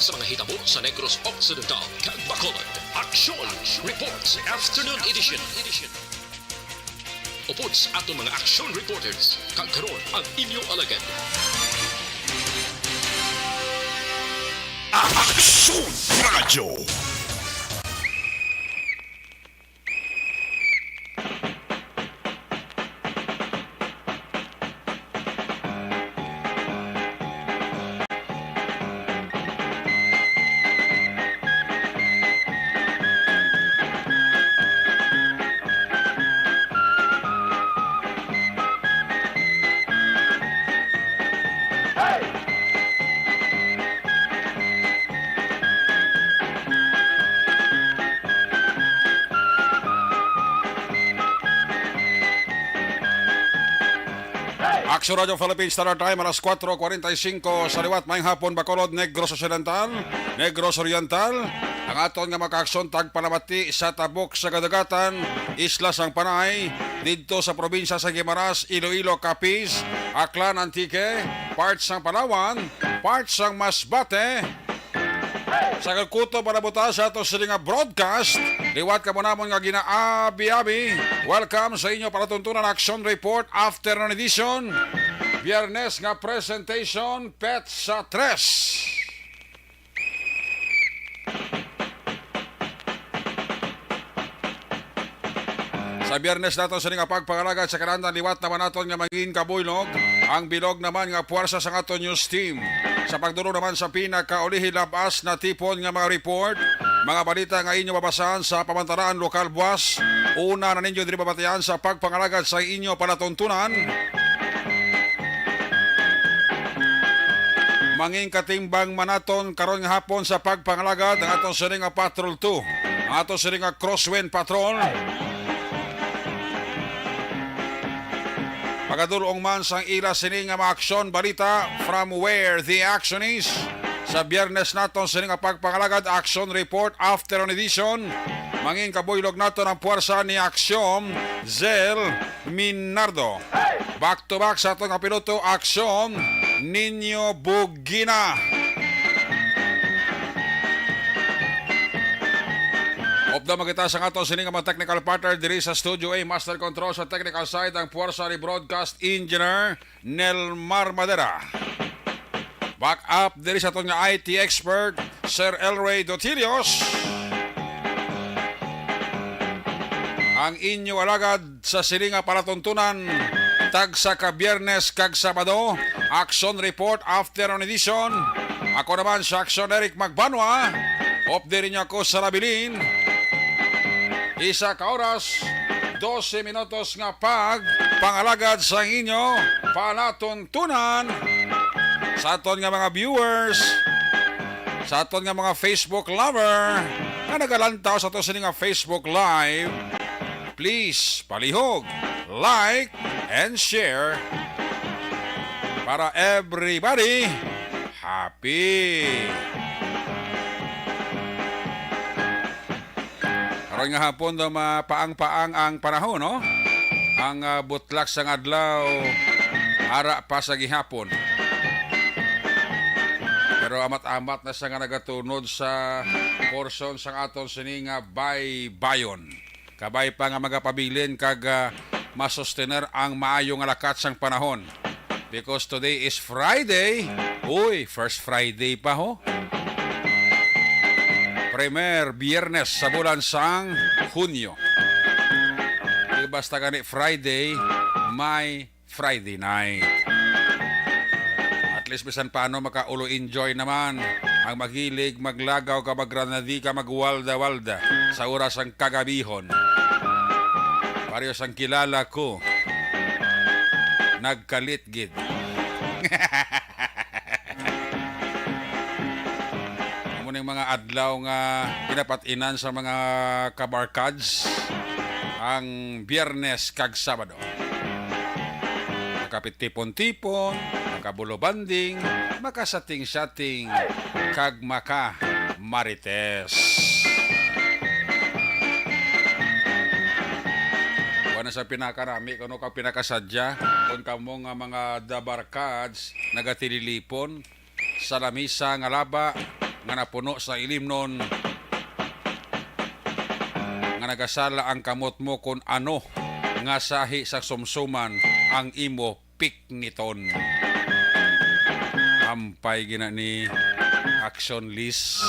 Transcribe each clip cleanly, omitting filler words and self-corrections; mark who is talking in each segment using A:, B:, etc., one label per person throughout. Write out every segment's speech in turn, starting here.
A: sa mga hitabo sa Negros Occidental, kag Bacolod. Action Reports Afternoon Edition. Upod sa aton mga action reporters, kag karon ang inyong alagad.
B: Action Radio. Action Radio Philippines Standard Time alas 4:45 sa liwat maayong hapon Bacolod, Negros Occidental, Negros Oriental. Ang aton nga maka-aksyon tagpalamati sa tabok sa kadagatan, Isla Sang Panay, didto sa probinsya sa Guimaras, Iloilo, Capiz, Aklan, Antique, parts sang Palawan, parts sang Masbate. Sa Kalkuto panabuta sa ato sila nga broadcast, liwat ka mo namon nga ginaabi-abi. Welcome sa inyo para tuntunan Action Report Afternoon Edition. Biyernes nga presentation, Pet sa 3. Sa biyernes nato sa nga pagpangalagad sa kanandang liwat naman naton nga maging kabuylog. Ang bilog naman nga puwersa sa aton news team. Sa pagduro naman sa pinakaulihi labas na tipon nga mga report, mga balita nga inyo babasahan sa pamantaraan lokal buwas. Una na ninyo diri babatian sa pagpangalagad sa inyo palatuntunan. Manging katimbang manaton karon nga hapon sa pagpangalagad ang aton sini nga Patrol 2, ang aton sini nga Crosswind Patrol. Pagadulong man sang ila sini nga maaksyon balita from where the action is. Sa biyernes naton sini nga pagpangalagad Action Report Afternoon Edition. Manging kabuylog naton ang puwersa ni Aksyon Zel Minardo. Back to back sa atong piloto Aksyon Nino Bugina. Opda magita sa aton sini nga mga technical partner diri sa Studio A, Master Control sa technical side ang puwersa ni Broadcast Engineer Nelmar Madera. Back up diri sa aton nga IT expert Sir Elray Dotilios. Ang inyo alagad sa sini nga palatuntunan tag sa kabiyernes kag Sabado, Action Report Afternoon Edition. Ako naman sa Action Eric Magbanwa. Opda rin ako sa Labilin. Isa ka oras, 12 minutos nga pangalagad sa inyo palatuntunan sa aton nga mga viewers, sa aton nga mga Facebook lover na nagalantaw sa aton sini nga Facebook Live. Please, palihog, like, and share para everybody happy. Karon nga hapon daw mapaang-paang ang panahon, no? Ang butlak sang adlaw ara pa sa gihapon. Pero amat-amat na sa nga nagatunod sa portion sang aton sini nga baybayon. Kabay pa nga magapabilin kag masustener ang maayo nga lakat sang panahon. Because today is Friday. Uy, first Friday pa ho. Primer biyernes sa bulan sang Hunyo. Di basta gani Friday, may Friday night. At least bisan paano makaulo enjoy naman ang maghilig, maglagaw ka, maggranadi ka, magwalda-walda sa oras ang kagabihon. Parehas ang kilala ko, nagkalitgid. Muning mga adlaw nga pinapatinan sa mga kabarkads ang biyernes kag Sabado. Makapitipon-tipon, makabulobanding, makasating-sating, kag maka marites. Wala sa pinakarami, kung ka pinakasadya, kung kamo nga mga dabarkads, nagatililipon, sa lamisa nga laba, nga napuno sa ilimnon nga nagasala ang kamot mo kung ano nga sahi sa sumsuman ang imo pikniton. Ampay gina ni Action List.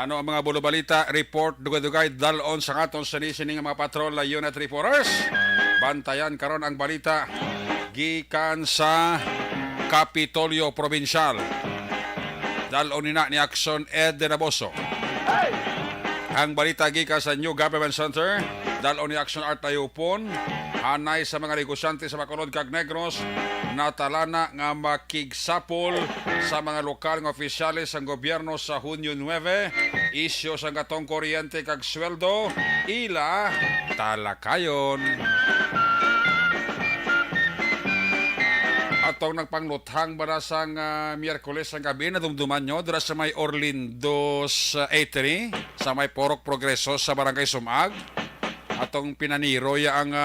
B: Ano ang mga bulubalita, report, dugay-dugay, dalon sa aton sa nisining mga patrol na unit reporters. Bantayan karon ang balita gikan sa Kapitolyo Provincial. Dalon ni Action Ed de Naboso. Ang balita gikan sa New Government Center, dalon ni Action Art Tayupon, hanay sa mga negosyante sa Bacolod kag Negros, natalana nga makigsapol sa mga lokal nga opisyales ng gobyerno sa Hunyo 9, isyo sa gatong kuryente kag sweldo, ila talakayon. Atong nagpangluthang bara sang Miyerkules ang gabi na dumduman nyo dira sa may Orlindos Eatery, sa may Porok Progreso sa Barangay Sumag. Atong pinaniro ya ang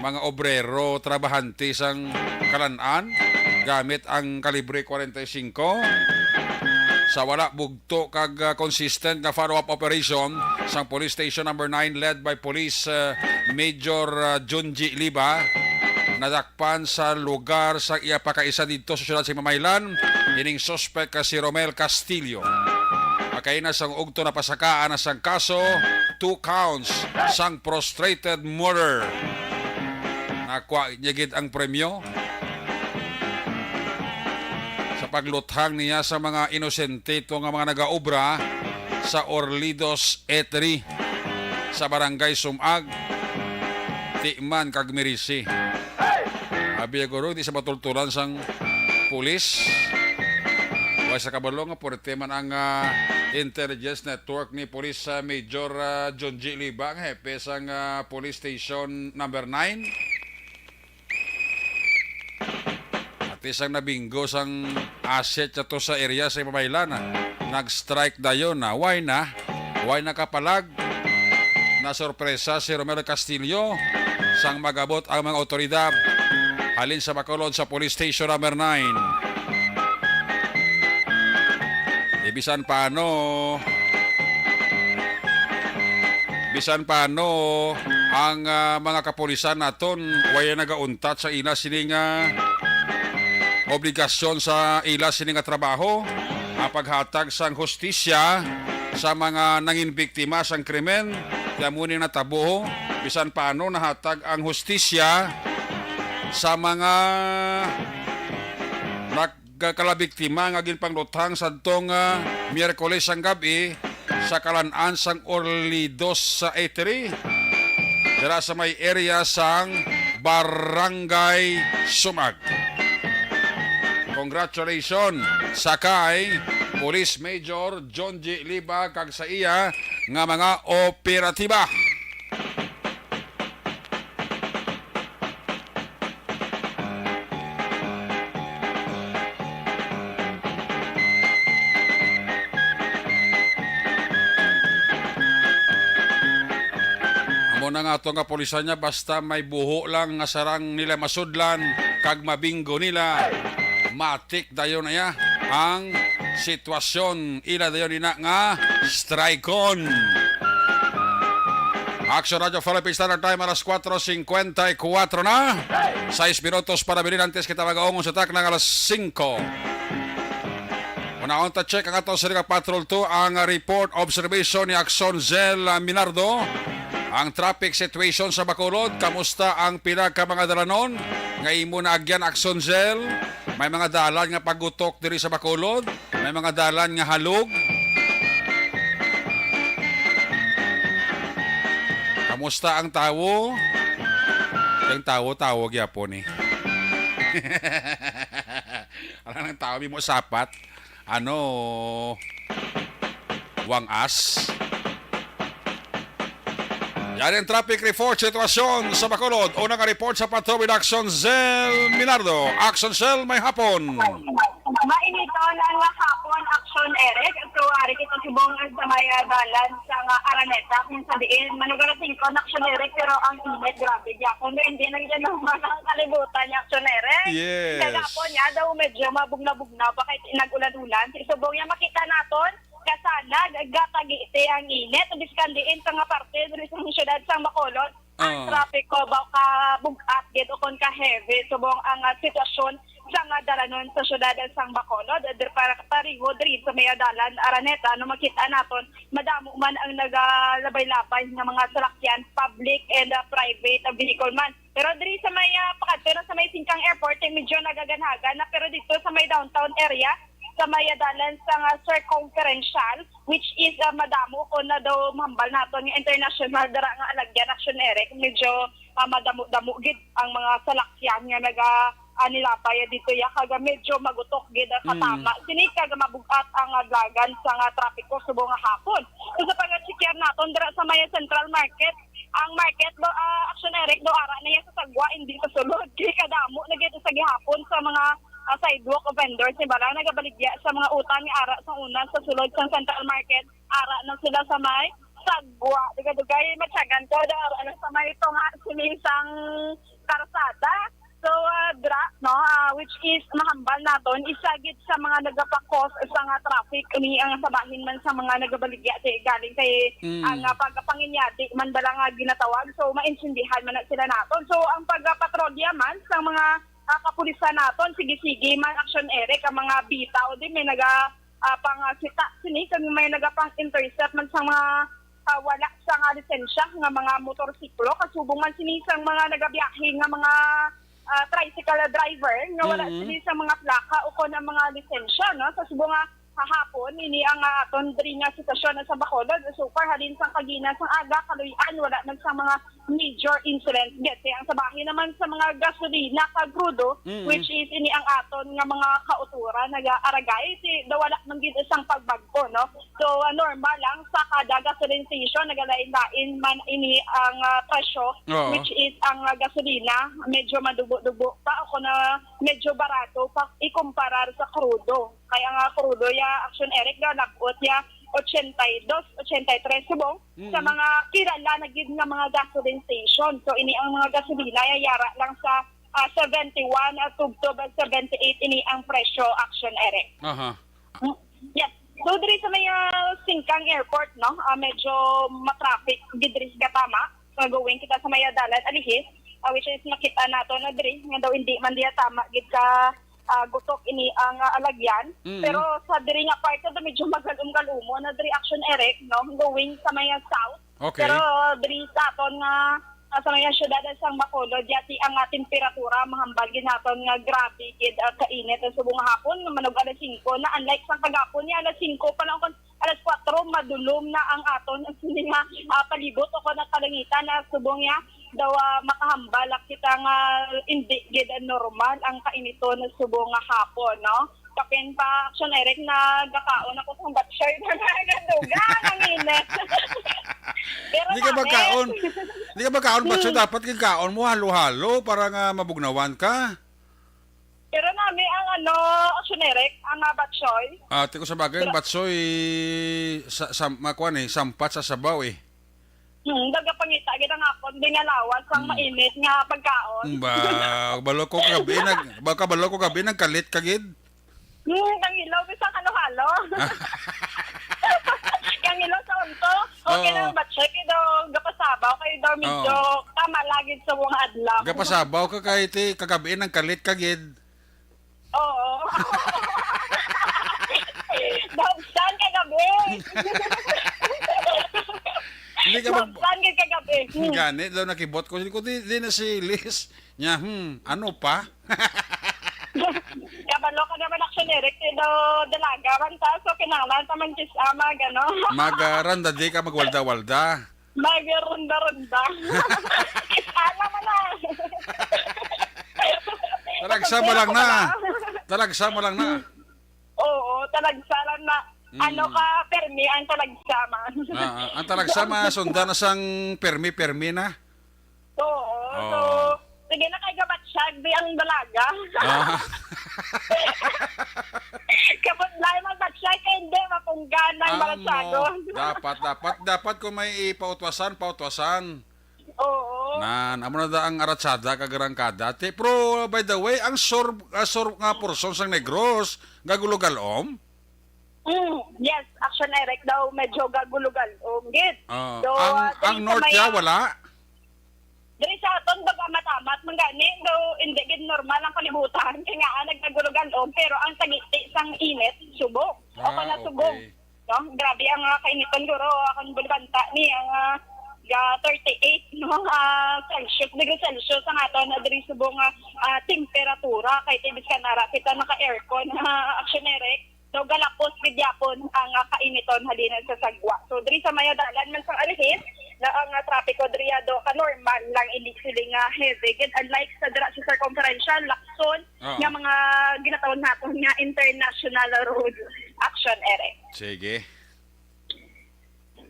B: mga obrero trabahante sang Kalan-an gamit ang kalibre 45 sa wala bugto kag consistent nga follow-up operation sang Police Station number 9 led by Police Major Junji Liba. Nadakpan sa lugar sa iya pakaisa dito sa siyudad sa Mamaylan ining suspect ka si Romel Castillo. Akay na sang ugto na pasakaan na sang kaso, 2 counts sang prostrated murder. Nakuha niya gid ang premyo sa pagluthang niya sa mga inosente to nga mga nagaobra sa Orlindos Eatery sa Barangay Sumag, Timan kag Mirisi. Abi guro di sa matulturan sang pulis. Wa sa kabalo nga porte man ang intelligence network ni Police Major John G. Libang, hepe sang Police Station number 9. At isang nabinggo sang asset to sa area sa Mamaylan. Nag-strike dayon na. Why na? Why na kapalag? Na sorpresa si Romero Castillo sang magabot ang mga otoridad halin sa Bacolod sa Police Station number 9. Bisan paano ang mga kapulisan naton waya nagauntat sa ila sining obligasyon sa ila sining trabaho paghatag sang hustisya sa mga nangin biktima sang krimen kaya muna natabo bisan paano nahatag ang hustisya sa mga nagkalabiktima nga ginpangluthang sa tong Miyerkules ang gabi sa Kalan-an sang Orlindos sa Eatery dira sa may area sang Barangay Sumag. Congratulations sa kay Police Major John G. Liba kag sa iya nga mga operatiba. Na nga ito nga pulisan niya basta may buho lang nga sarang nila masudlan kag mabinggo nila matik dayon na ya ang sitwasyon ila dayon nina nga strike-on. Action Radio Philippines Standard Time alas 4:54 na 6 minutos para bilin antes kita mag-aungon sa tak ng alas 5. Una on check ang atong Siliga Patrol 2 ang report observation ni Action Zel Minardo. Ang traffic situation sa Bacolod, kamusta ang pinagka mga dalanon? Ngayon muna agyan Action Zel. May mga dalan nga pagutok diri sa Bacolod. May mga dalan nga halog. Kamusta ang tawo? Yung tawo gyapon eh. Alam ng tawo mo sapat. Wangas. Yan ang traffic report sitwasyon sa Bacolod. Unang report sa Patrol with Action Zel Minardo. Action Zel, may hapon.
C: Mainito ng hapon, action, Eric. So, ari kita subong sa may dalan sa Araneta. Kung sa diin, manugarating ko na action, Eric. Pero ang init, grabe. Kung hindi na dyan naman ang kalibutan niya, action, Eric.
B: Yes.
C: Kaya po niya daw medyo mabugna-bugna. Bakit inag-ulan-ulan? Subong niya makita naton kasanag, gatagiti ang init. Biskandiin sa nga parte, dito sa syudad sa Bacolod. Ang traffic ko, baka bugat, gito kon ka-heavy. Subong ang sitwasyon sa nga dalanon sa syudad sa Bacolod. Para pariho, dito sa may dalan, Araneta, no makita naton, madamo man ang nagalabay-labay ng mga salakyan, public and private vehicle man. Pero dito sa may pero sa may Singkang Airport, medyo nagaganhagan na, pero dito sa may downtown area, sa mayadalan sa circumferential, which is madamo ko na daw mambal nato ng international dara nga alagyan action, Eric. Medyo madamo-damo gid ang mga salakyan nga nilapay dito ya, kaga medyo magutok gid katama. Sini kaga mabugat ang adlagan sa trapiko subong nga hapon. So sa pag-checkyan naton dara sa may Central Market, ang market do action, Eric, do ara na sa sagwa hindi sa sulod kay kadamo na gid sa gihapon sa mga sidewalk vendors, bala nagabaligya sa mga utang ni ara sa una sa sulod sa Central Market, ara na sila sa may sagwa, dugay matyagan ko da ara na sa may tunga simisang karsada. So which is mahambal naton isagid sa mga nagapakos sa nga traffic ni ang sabahin man sa mga nagabaligya galing kay ang pagpanginyati man bala nga ginatawag, so maintindihan man na sila naton. So ang pagpatrolya man sa mga kapulisan naton, sige-sige man action, Eric, ang mga bitaw din may pang-sita sini kung may nagapang-intercept man sa mga wala sa nga lisensya nga mga motorsiklo, kasubong man sini sa mga nagabiyahe nga mga tricycle driver nga wala sini sa mga plaka o ko ng mga lisensya, no? Sa subong nga hahapon ini ang aton diri nga sitwasyon sa Bacolod. So far halin sa kagina sa aga kaluyan wala nang sa mga major incident get. Ang sabahin naman sa mga gasolina kag crudo, which is ini ang aton nga mga kautura nag-aragay si wala man gid isang pagbagko, no. So normal lang sa kada gasoline station nagalain-lain man ini ang presyo, which is ang gasolina medyo madugo-dugo pa o na medyo barato pa ikumparar sa crudo. Kaya nga crudo ya action, Eric, nag-ut ya 82, 83 subong sa mga kilala na gid nga mga gasoline station. So ini ang mga gasolina yara lang sa 71 at tubtob 78 ini ang presyo action, Eric. Yes. So diri sa may Singkang Airport, no, medyo matraffic gid diri sa tama. Going kita sa may dalan alihis, which is makita nato na diri nga daw hindi man diya tama gid ka gutok ini ang alagyan. Pero sa diri nga part na medyo magalum-galumo na diri action, Eric, no, going sa may south.
B: Okay.
C: Pero diri sa aton nga sa may syudad sa Bacolod yati ang temperatura mahambal gid naton nga grabe gid kainit sa subong hapon manog alas 5 na, unlike sa kagapon niya alas 5 pa lang kon alas 4 madulom na ang aton sini nga palibot o kon kalangitan na subong ya daw makahambal kita nga hindi gid normal ang kainiton sa subong nga hapon, no. Kapin pa action, Eric, na gakaon ako sa batsoy na nagadugan ang init. Pero
B: Hindi ka magkaon batsoy, dapat kikaon mo halo-halo para nga mabugnawan ka.
C: Pero nami ang action, Eric, ang batsoy.
B: Tiko sa bagay, batsoy sampat sa sabaw eh.
C: Dagapangita gid ang akon di nga lawas ang mainit nga pagkaon.
B: Balo ko gabi nagkalit ka gid.
C: Ang ilaw bisa halo-halo. Ang ilaw sa unto. Okay na ba check do gapasabaw kay daw medyo tama lagi sa mga adlaw.
B: Gapasabaw ka kay ti kagabi nagkalit ka gid.
C: Oo. Dagsan kay gabi.
B: Hindi ka mag...
C: Saan ka kagabi?
B: Ganit daw nakibot ko. Di na si Liz. Nya, ano pa?
C: Kabalo ka naman action, Eric. Daw dalaga man ta. So kinanglan ta man kisama, gano?
B: Magaranda di ka magwalda-walda.
C: Magarunda-runda. Kisama mo na.
B: Talagsama lang na.
C: Oo, talagsalan na. Ano ka, permi ang talagsama.
B: Ang talagsama, sundan na sang permi na.
C: Oo. So, sige na kay gabatsyag, di ang dalaga. Kapag lahat mag-check, hindi mapunggan ng balansado.
B: Dapat kung may ipautwasan.
C: Oo.
B: Amo na da ang aratsada kagarangkada. Pero by the way, ang sur nga porson sang Negros gagulugalom.
C: Yes, Action Eric daw medyo gagulugal. Gid.
B: Ang North ya wala.
C: Diri sa aton baga matamat mangani daw hindi gid normal ang kalibutan kaya nga nagkagulugan pero ang tagiti sang init subok. O na subok.
B: Okay.
C: No, grabe ang kainiton guro akong bulkanta ni ang 38 no degree Celsius ang aton na diri subong temperatura kay tibis kanara kita naka-aircon Action Eric. So galapos bidyapon ang kainiton halinan sa sagwa. So diri sa mayadalan man sang alihis na ang trapiko diri do ka-normal lang hindi sila nga heavy. Gid unlike sa dira sa circumferential Lacson nga mga ginatawag naton nga international road Action Eric.
B: Sige.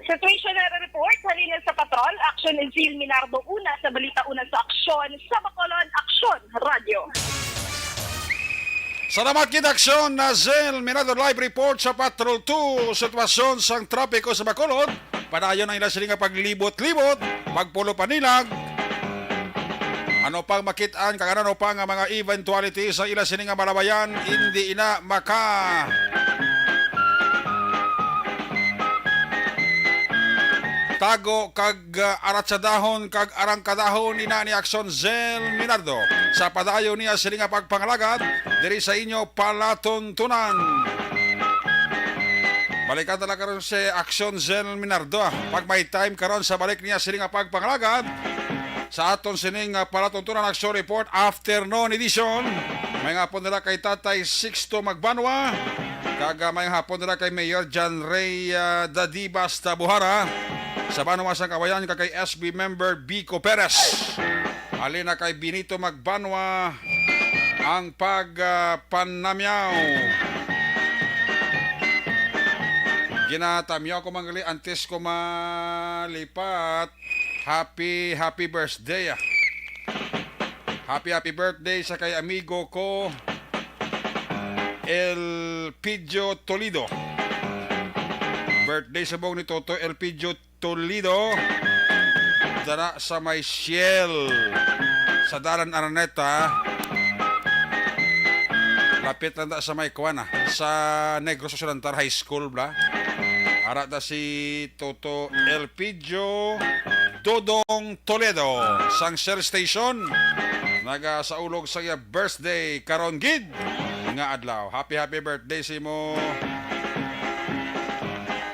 C: Situational report halinan sa patrol Action Zil Minardo una sa balita una sa aksyon sa Bacolod Action Radio.
B: Salamat kid aksyon na Zel Minado live report sa Patrol 2 sitwasyon sang trapiko sa Bacolod. Padayon ang ila sila nga paglibot-libot, magpulo panilag. Ano pang makitaan kagano pa nga mga eventualities sa ila sila nga malabayan hindi ina maka tago kag aratsadahon kag arangkadahon ina ni Aksyon Zel Minardo sa padayon niya sila nga pagpangalagat diri sa inyo palatuntunan. Balikan talaga karon si Aksyon Zel Minardo. Pag may time karon sa balik niya sila nga pagpangalagat sa aton sining palatuntunan Aksyon Report Afternoon Edition. May nga po nila kay Tatay Sixto Magbanwa kag may hapon nila kay Mayor John Ray Dadibas Tabuhara. Sa Banwa sang Kawayan kay SB member Bico Perez. Alina kay Benito Magbanwa ang pagpanamyaw. Ginatamyaw ko mangali antes ko malipat. Happy birthday. Happy birthday sa kay amigo ko El Pidio Toledo. Birthday sa buong ni Toto El Pidio Toledo dara sa may Shell sa Daran Araneta lapit lang sa may Kuana sa Negros Occidental High School bla ara da si Toto El Pidio Dodong Toledo sang Shell Station naga sa ulog sa iya birthday karon gid nga adlaw. Happy birthday si mo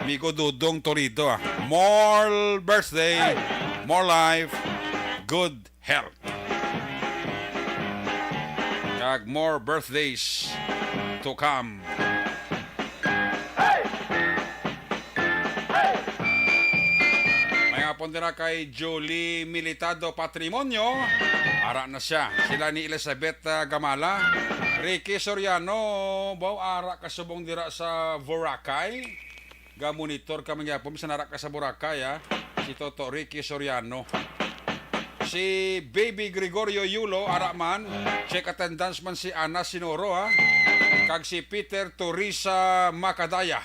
B: amigo Dudong Toledo. More birthday, more life, good health. Kag more birthdays to come. May hapon dira kay Julie Militado Patrimonio. Ara na siya. Sila ni Elizabeth Gamala. Ricky Soriano. Baw ara kasubong dira sa Boracay. Ga-monitor ka mangyapon sa narak ka sa Boracay si Toto Ricky Soriano. Si Baby Gregorio Yulo Araman, check attendance man si Ana Sinoro kag si Peter Teresa Macadaya.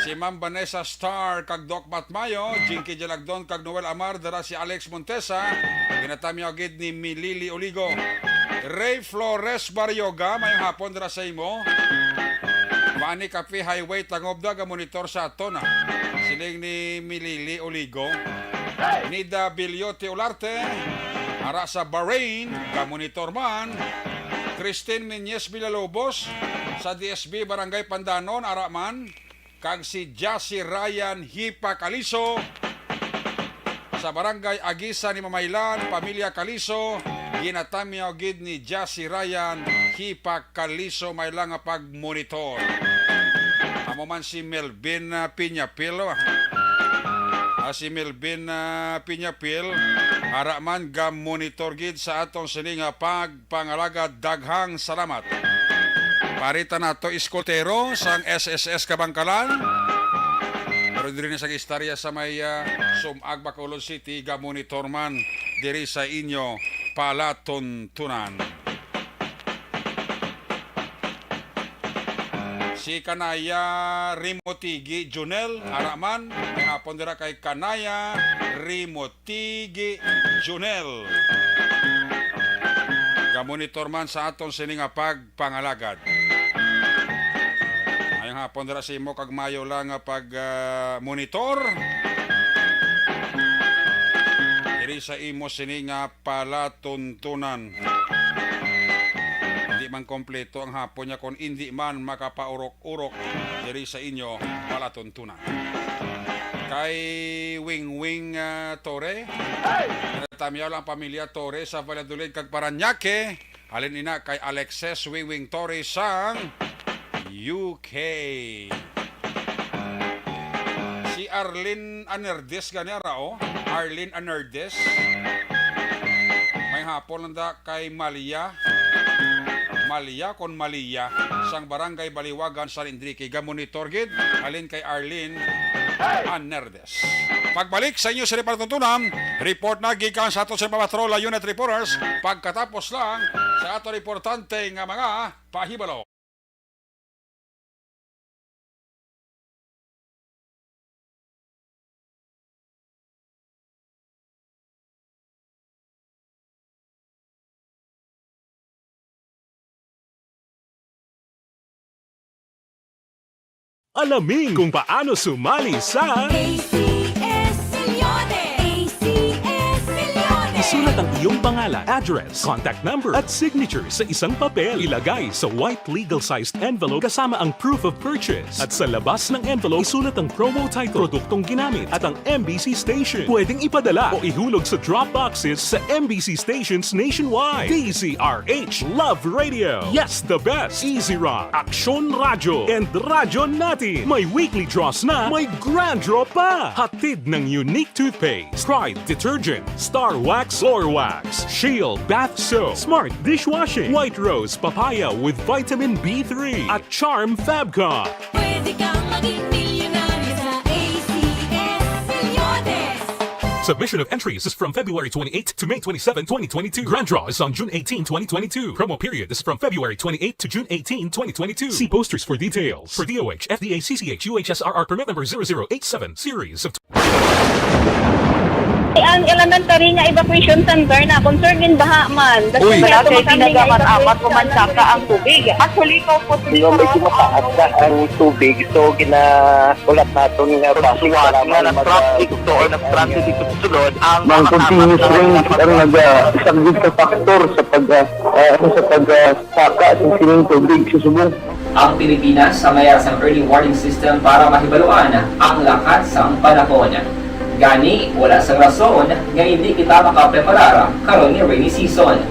B: Si Ma'am Vanessa Star kag Doc Matmayo, Jinky Jalagdon kag Noel Amar dara si Alex Montesa, ginatamyo gid ni Milili Oligo. Ray Flores Baryoga may hapon dara sa imo. Mani Cafe Highway tangob da monitor sa aton siling ni Milili Oligo. Nida Bilyote Olarte ara sa Bahrain monitor man. Christine Menyes Villalobos sa DSB Barangay Pandanon ara man. Kag si Jassy Ryan Hipa Caliso sa Barangay Agisa ni Mamaylan, Pamilya Caliso, ginatamyaw gid ni Jassy Ryan Hipa Caliso may lang nga pag-monitor. Amo man si Melvin Piñapil. Si Melvin Piñapil ara man ga-monitor gid sa atong sining pagpangalaga. Daghang salamat. Parita nato iskotero sang SSS Kabangkalan. Pero diri na sa istorya sa may Sumag Bacolod City ga-monitor man diri sa inyo palatuntunan. Si Kanaya Rimotigi Junel Araman, may hapon dira kay Kanaya Rimotigi Junel. Gamonitor man sa aton sini nga pagpangalagad. Ayong hapon dira sa imo kag mayo lang nga pag monitor. Diri sa imo sini nga palatuntunan. Hindi man kompleto ang hapon niya kung hindi man makapaurok-urok diri sa inyo palatuntunan. Kay Wing Torre, natamiyaw lang pamilya Torre sa Valladolid kag Paranaque. Halin ina kay Alexis Wing Torre sang UK. Si Arlene Anerdes gani rao. Arlene Anerdes. May hapon landa kay Malia kon Malia sang barangay Baliwagan San Enrique. Gamonitor gid halin kay Arlene Anerdes. Pagbalik sa inyo sa Palatuntunan, report na gikan sa ato sa Patrol Unit Reporters pagkatapos lang sa ato importante nga mga pahibalo.
D: Alamin kung paano sumali sa
E: ACS Millones! ACS Millones!
D: isulat ang iyong pangalan, address, contact number at signature sa isang papel. Ilagay sa white legal-sized envelope kasama ang proof of purchase. At sa labas ng envelope, isulat ang promo title, produktong ginamit at ang MBC station. Pwedeng ipadala o ihulog sa drop boxes sa MBC stations nationwide. DZRH Love Radio. Yes, the best. Easy Rock, Aksyon Radyo, and Radyo Natin. May weekly draws na, may grand draw pa. Hatid ng unique toothpaste, Pride Detergent, Star Wax Floor Wax, Shield Bath Soap, Smart Dishwashing, White Rose Papaya with Vitamin B3, at Charm Fabcon.
E: Pwede kang maging milyonaryo sa ACS Millones!
D: Submission of entries is from February 28 to May 27, 2022. Grand draw is on June 18, 2022. Promo period is from February 28 to June 18, 2022. See posters for details. For DOH, FDA, CCH, UHSRR permit number 0087, series of...
C: Ang elementary nga evacuation center na concern din baha man.
B: Uy.
C: Kaya
F: Kaya
C: tumakami nga
F: pinagamat-amat kumansaka ang tubig. Actually, ikaw po
G: Medyo mataas na ang tubig, so ulat natin nga
F: pasuwag nga ng traffic to or nag-traffic dito sa sulod ang
G: Mang continuous rain ang isang good sa factor sa pagsaka ng sining tubig sa subong.
H: Ang Pilipinas sa mayroon sa early warning system para mahibaluan ang lakas sa panahon. Gani, wala sa rason nga hindi kita makapreparar karon ni rainy season.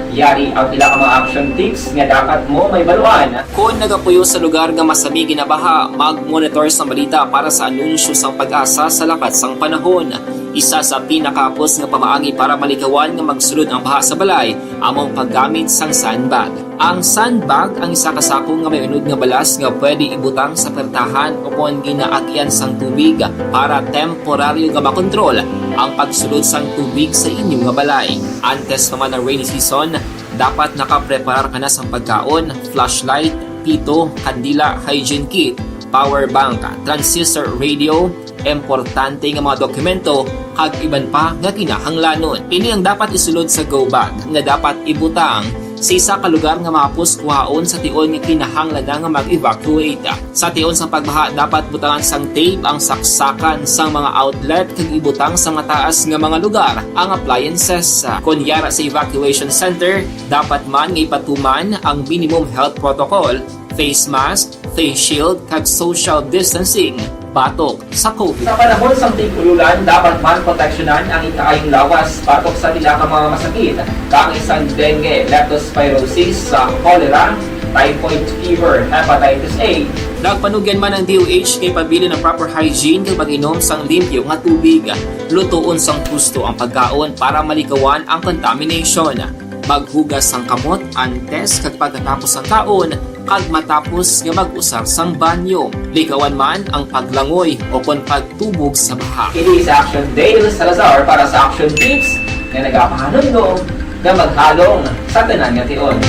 H: Yari ang pila ka mga action tips nga dapat mo may baluan. Kung nagapuyo sa lugar nga masabi ginabaha, mag-monitor sa balita para sa anunsyo sang pag-asa sa lakat sang panahon. Isa sa pinakapos nga pamaagi para malikawan nga magsulod ang baha sa balay, among paggamit sang sandbag. Ang sandbag ang isa ka sako nga may unod nga balas nga pwede ibutang sa pertahan o kung ginaagyan sang tubig para temporaryo nga makontrol ang pagsulod sang tubig sa inyong nga balay. Antes naman ng rainy season, dapat nakapreparar ka na sang pagkaon, flashlight, pito, kandila, hygiene kit, power bank, transistor radio, importante nga mga dokumento kag iban pa nga kinahanglanon. Ini ang dapat isulod sa go bag nga dapat ibutang sa isa ka lugar nga mapus kuhaon sa tion nga kinahanglan nga mag-evacuate. Sa tion sa pagbaha dapat butangan sang tape ang saksakan sang mga outlet kag ibutang sa mataas nga mga lugar ang appliances. Kunyara sa evacuation center, dapat man nga ipatuman ang minimum health protocol, face mask, face shield kag social distancing. Batok sa COVID. Sa panahon sa tig-ululan, dapat man proteksyonan ang ikaayong lawas batok sa tila ka mga masakit. Kang isang dengue, leptospirosis, cholera, typhoid fever, hepatitis A. Nagpanugyan man ang DOH kay pabili ng proper hygiene kay pag-inom sang limpyo nga tubig. Lutuon sang gusto ang pagkaon para malikawan ang contamination. Maghugas sang kamot antes kag pagkatapos ang kaon kag matapos nga mag-usar sang banyo. Likawan man ang paglangoy o kon pagtubog sa baha. Kini sa Action Dale Salazar para sa Action Tips nga nagapahanundong nga maghalong sa tanan nga tion.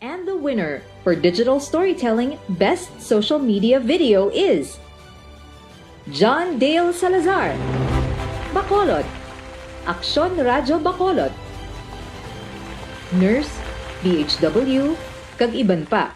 I: And the winner For digital storytelling, best social media video is John Dale Salazar, Bacolod, Aksyon Radyo Bacolod, Nurse, BHW, kag iban pa.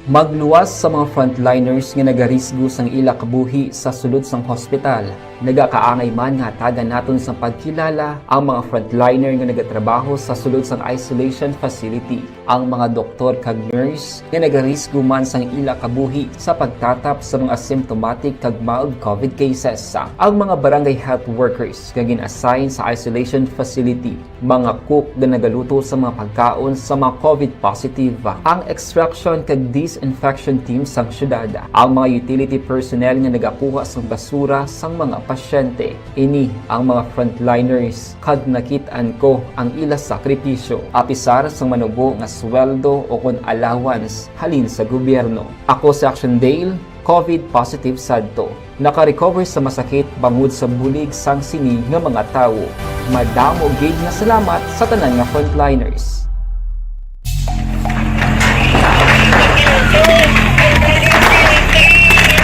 H: Magluwas sa mga frontliners nga nagarisgo sang ila kabuhi sa sulod sang hospital. Nagakaangay man nga tagan naton sa pagkilala ang mga frontliner nga nagatrabaho sa sulod sang isolation facility. Ang mga doktor kag nurse nga nagarisgo man sang ila kabuhi sa pagtatap sa mga asymptomatic kag mild COVID cases. Ang mga barangay health workers nga gin-assign sa isolation facility, mga cook nga nagaluto sa mga pagkaon sa mga COVID positive, ang extraction kag disinfection team sang syudad, ang mga utility personnel nga nagakuha sang basura sang mga pasyente. Ini ang mga frontliners kag nakitaan ko ang ila sakripisyo apisar sang manubo nga sweldo o kon allowance halin sa gobyerno. Ako si Action Dale, COVID positive sadto. Naka-recover sa masakit bangod sa bulig sang sinig nga mga tawo. Madamo gid nga salamat sa tanan nga frontliners.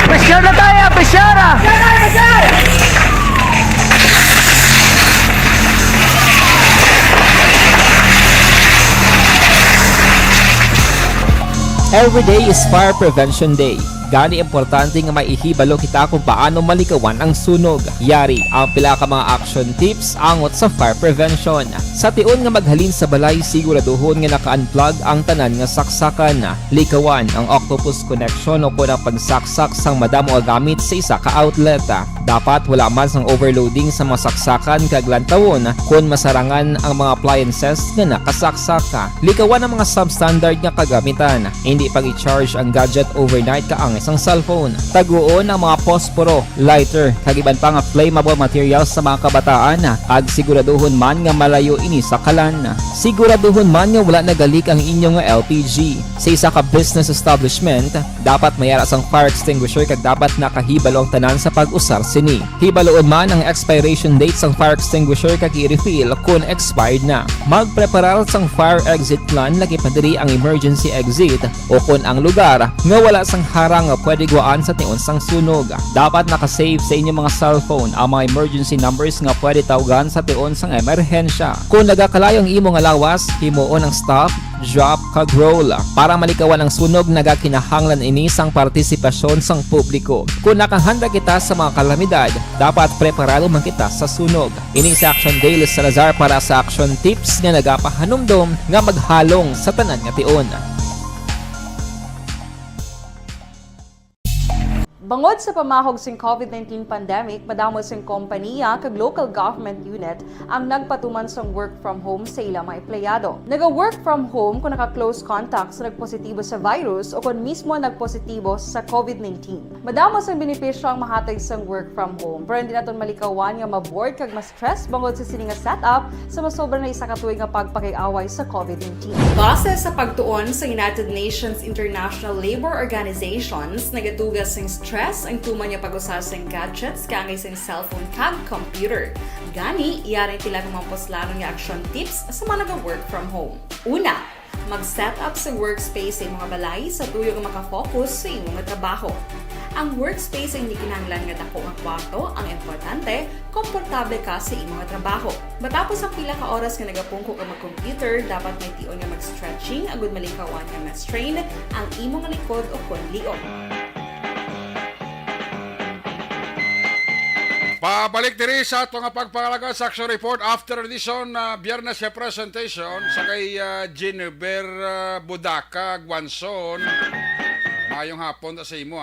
F: Pressure na tayo! Pressure na!
J: Every day is Fire Prevention Day. Gani importante nga maihibalo kita kung paano malikawan ang sunog. Yari ang pila ka mga action tips angot sa fire prevention. Sa tion nga maghalin sa balay, siguraduhon nga naka-unplug ang tanan nga saksakan. Likawan ang octopus connection o kung ang pagsaksak sang madamo nga gamit sa isa ka outlet. Dapat wala man sang overloading sa mga saksakan kag lantawon kung masarangan ang mga appliances nga nakasaksaka. Likawan ang mga substandard nga kagamitan. Hindi pag i-charge ang gadget overnight kaang isang cellphone. Taguon ang mga posporo, lighter, kag iban pa nga flammable materials sa mga kabataan. Ag siguraduhon man nga malayo ini sa kalan. Siguraduhon man nga wala nagalik ang inyong nga LPG. Sa isa ka business establishment, dapat mayara sang fire extinguisher kag dapat nakahibalo ang tanan sa pag-usar sini. Hibaloon man ang expiration date sang fire extinguisher kag i-refill kung expired na. Magpreparar sang fire exit plan lagi pa diri ang emergency exit o kung ang lugar nga wala sang harang nga pwede guwaan sa tion sang sunog. Dapat nakasave sa inyong mga cellphone ang mga emergency numbers nga pwede tawagan sa tion sang emerhensya. Kung nagakalayo ang imong lawas, himuon ang stop, drop, kag roll. Para malikawan ang sunog, nagakinahanglan ini sang partisipasyon sang publiko. Kung nakahanda kita sa mga kalamidad, dapat preparado man kita sa sunog. Ini si Action Dale Salazar para sa action tips nga nagapahanumdom nga maghalong sa tanan nga tion.
K: Bangod sa pamahog sing COVID-19 pandemic, madamo sing kompanya kag local government unit ang nagpatuman sang work from home sa ilang mga empleyado. Naga-work from home kung naka-close contact sa nagpositibo sa virus o kung mismo nagpositibo sa COVID-19. Madamo sang benepisyo ang mahatag sang work from home, pero hindi naton malikawan nga maboard kag ma-stress bangod sa sini nga setup sa masobra na isa ka tuig nga pagpakiaway sa COVID-19. Base sa pagtuon sa United Nations International Labor Organizations, nagatugas sing stress ang tuman niya pag-usar sa gadgets kaangay sa cellphone kag computer. Gani, iyari tila ng mga poslanong nga action tips sa mga nag-work from home. Una, mag-set up sa workspace sa mga balay sa tuyo nga makafocus sa imong trabaho. Ang workspace ay hindi kinahanglan nga dako nga kwarto, ang importante, komportable ka sa imong trabaho. Matapos ang pila ka oras nga nagapungko ka mag-computer, dapat may tion nga mag-stretching agud malikawan nga ma-strain ang imong likod o konliog.
B: Pabalik diri sa ato nga pagpangalaga sa action report after edition Biyernes sa presentation sa kay Jennifer Budaka Guanson. Mayong hapon sa imo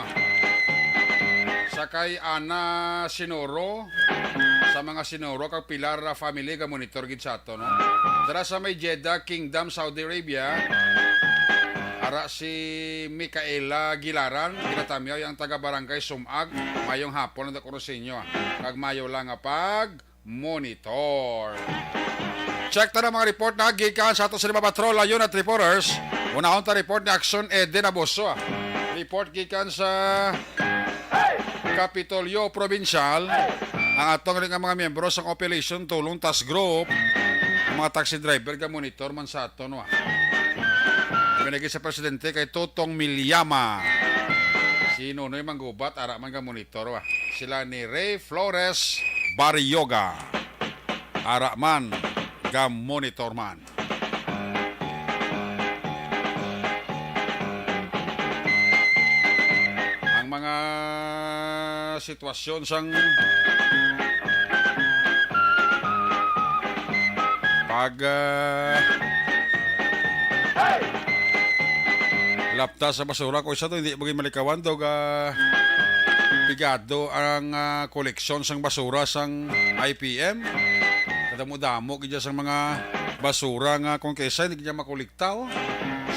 B: sa kay Ana Sinoro sa mga Sinoro kag Pilar family ga monitor gid sa ato no. Dara sa may Jeddah Kingdom Saudi Arabia. Ara si Micaela Gilaran, ginatamyaw yung taga-barangay Sumag, mayong hapon na dakuro sa inyo. Kag mayo lang nga pag-monitor. Check ta na mga report na gikan sa ato sa lima patrol ayon at reporters. Unahon ta report ni Action Eden Abuso. Report gikan sa Kapitolyo Provincial. Ang atong rin nga mga miyembro sa Operation Tulong Task Group, ang mga taxi driver ga monitor man sa ato no. Binigay sa presidente kay Totong Milyama. Sino no yung manggubat, ara man ka monitor wa. Sila ni Ray Flores Barrioga. Ara man ka monitor man. Ang mga sitwasyon sang pag lapta sa basura ko isa to hindi maging malikawan to bigado ang koleksyon sang basura sang IPM kadamo-damo kaya sang mga basura nga kung kaysa hindi kaya makolekta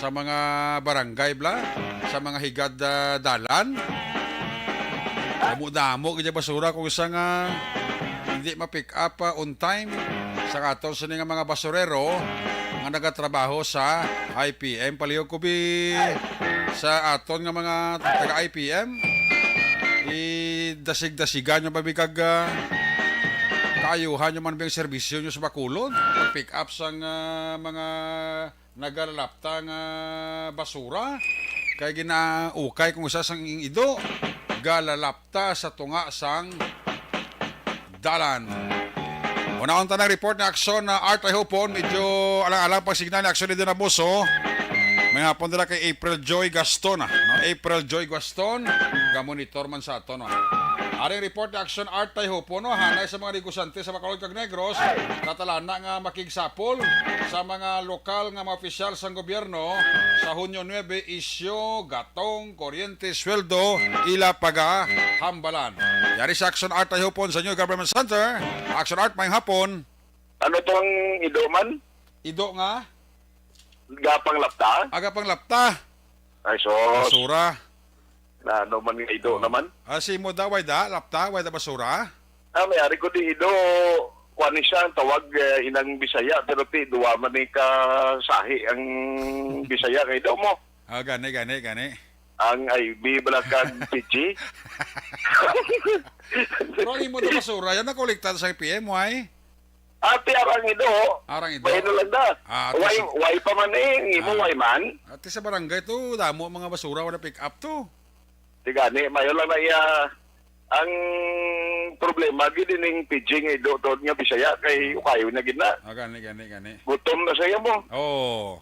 B: sa mga barangay sa mga higad dalan damo-damo kaya basura kung isa nga hindi ma-pick up on time sa katon sa nga mga basurero nga nagatrabaho sa IPM palihog ko sa aton nga mga taga IPM dasig-dasigan nyo babikag kaayuhan nyo man bang serbisyo nyo sa Bacolod pag-pick up sa mga nagalalapta nga basura kaya ginaukay kung isa sang ido galalapta sa tunga sang dalan. Una unta ng report na aksyon na Art I hope medyo alang-alang pag signal na aksyon ni Dinabuso. May hapon nila kay April Joy Gaston. April Joy Gaston, ga-monitor man sa ato. Aring report na aksyon Art I hope hanay sa mga negosante sa Bacolod kag Negros natalana nga makigsapol sa mga lokal nga mga opisyal sa gobyerno sa Hunyo 9 isyo, gatong, kuryente, sweldo, ila pagahambalan. Yari sa Action Art ay hupon sa New Government Center. Action Art may hapon.
F: Ano tong ido man?
B: Ido nga?
F: Gapang lapta?
B: Agapang lapta.
F: Ay, so...
B: Basura.
F: Na ano man nga ido naman?
B: Si mo da, way da? Lapta? Way da basura?
F: Mayari ko di ido. Kuan ni siya, tawag inang Bisaya. Pero ti, duwa man ni ka sahi ang Bisaya kay ido mo.
B: Gani.
F: Ang IB balakang PG.
B: Pero imo da basura, yan na kolekta sa IPM, way?
F: Ate, arang ido.
B: Arang ido.
F: Bayan lang da. Way pa man imo way man.
B: Ate sa barangay to, damo mga basura, wala pick up to.
F: Tigani, mayo lang na iya. Ang problema, gini ning PG nga ido, to nga Bisaya, kay ukayo na gina.
B: Gani.
F: Gutom na saya mo.
B: Oh.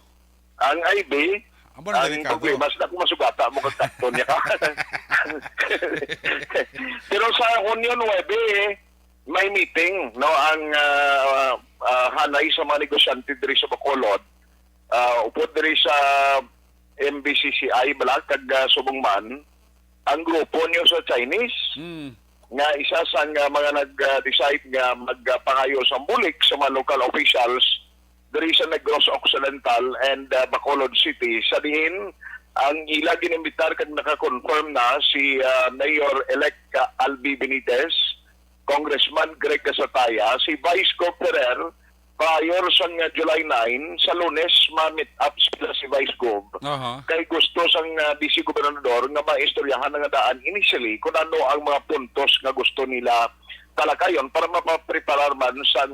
F: Ang IB,
B: Amo na
F: ang problema, sila kung masugata mo kagtakton niya ka. Pero sa Hunyo 9, may meeting, no, ang hanay sa mga negosyante diri sa Bacolod. Upod diri sa MBCCI, kag Subongman, ang grupo niyo sa Chinese, nga isa sa mga nag-decide nga magpangayo sa bulik sa mga local officials diri sa Negros Occidental and Bacolod City. Sa diin, ang ila ginimbitar kag naka-confirm na si Mayor-elect Albi Benitez, Congressman Greg Casataya, si Vice Gov Ferrer, prior sa July 9, sa Lunes, ma-meet up sila si Vice Gov. Kay gusto sang Vice Gobernador nga maistoryahan nga daan initially kung ano ang mga puntos nga gusto nila talakayon para mapapreparar man sa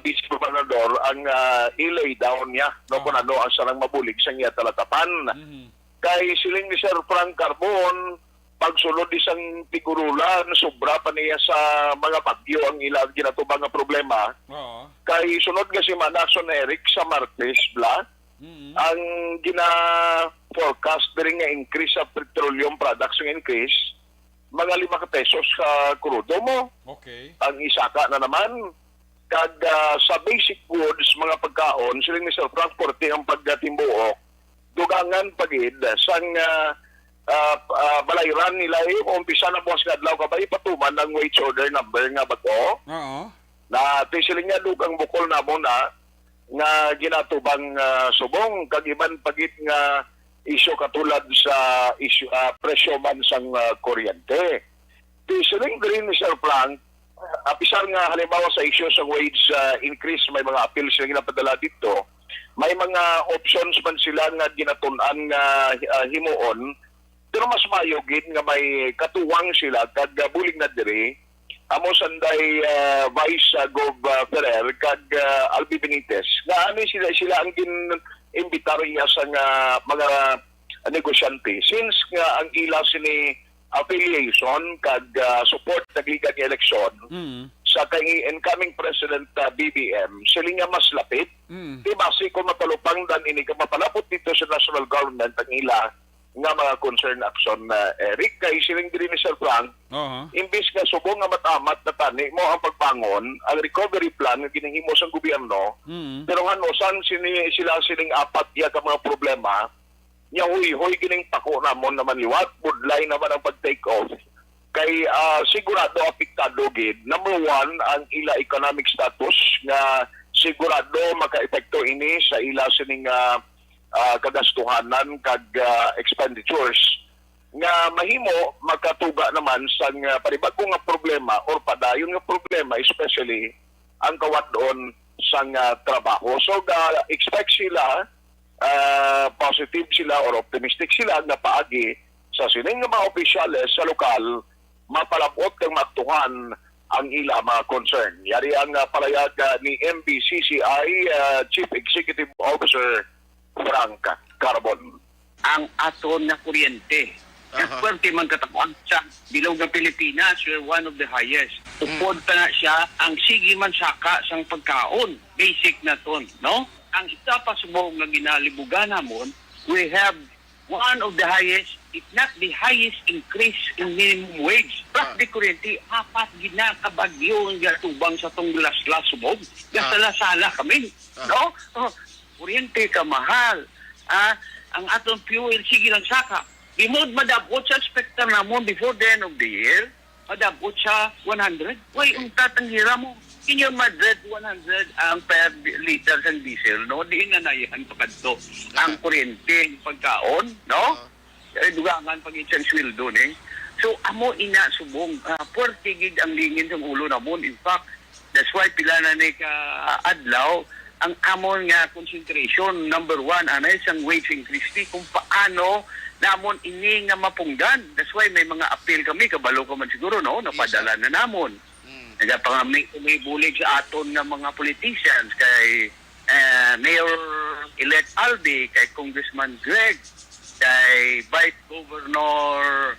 F: Vice Gobernador ang ilay down niya no, kung ano ang sarang mabulig sa niya talatapan. Kay siling ni Sir Frank Carbon, pagsulod isang tigurulan, sobra pa niya sa mga bagyo ang ilang ginatubang nga problema. Kay sunod nga si Manason Eric sa Martes, ang gina-forecast din nga increase sa petroleum products ng increase, mga 5 pesos sa krudo mo.
B: Okay.
F: Ang isaka na naman, kag sa basic goods, mga pagkaon, siling ni Sir Frank Porte ang paggatimbuok, dugangan pagid sang balayran nila umpisa na bukas nga adlaw kabay patuman ng wage order number nga bato. Na tisiling nga dugang bukol na mo na nga ginatubang subong kag iban pagit nga isyu katulad sa isyu presyo man sang kuryente. Tisiling green ni Sir Frank apisar nga halimbawa sa isyu sa wage increase may mga appeal sila ginapadala dito. May mga options man sila nga ginatun-an nga himuon. Pero mas mayugid nga may katuwang sila kag bulig na diri amo sanday Vice Gov Ferrer kag Albi Benitez nga ani sila ang imbitar iya sa nga mga negosyante. Since nga ang ila sini affiliation kag support nagliga ng eleksyon sa kay incoming President BBM, sila nga mas lapit. Diba, kung mapalupang dan ini ka mapalapot dito sa national government ang ila nga mga concern action na Eric kay siling diri ni Sir Frank, imbis nga subong nga matamat na tani mo ang pagbangon ang recovery plan nga ginahimo sa gobyerno, pero ano san sila siling apat ya ka mga problema nya huy gining pako namon naman liwat budlay naman ang pag-take off kay sigurado apektado gid. Number one, ang ila economic status nga sigurado maka-epekto ini sa ila sining kagastuhanan kag expenditures nga mahimo makatuga naman sa panibagong nga problema or padayon nga problema, especially ang kawadon sa trabaho. So expect sila positive sila or optimistic sila nga paagi sa sining nga mga opisyales sa lokal mapalabot kang maktuhan ang ila mga concern. Yari ang palayag ni MBCCI Chief Executive Officer Frank Carbon.
L: Ang aton na kuryente. Swerte man katapuan sa bilog ng Pilipinas, we're one of the highest. Upod pa na siya ang sige man saka sang pagkaon. Basic na ton, no? Ang isa pa sa buong nga ginalibugan namon, we have one of the highest, if not the highest increase in minimum wage. Plus the kuryente, apat ginakabagyo ang gatubang sa tong laslas subog. Gasala-sala kami, no? Kuryente ka mahal. Ang atong fuel, sige lang saka. Bimod madabot sa specter namon before the end of the year, madabot sa 100. Why, ang hira mo. Inyon Madrid, 100 ang per liter ng diesel, no? Di nga nayan pagkadto. Ang kuryente, pagkaon, no? Dugangan pag-itsan sweldo, eh. So, amo ina subong. Puwerte gig ang lingin sa ulo namon. In fact, that's why pila na ni ka adlaw, ang amon nga concentration, number one, isang wage increase kung paano namon ini nga mapunggan. That's why may mga appeal kami, kabalo ka man siguro, no? Napadala na namon. May bulig sa aton nga mga politicians kay Mayor-elect Albi, kay Congressman Greg, kay Vice Governor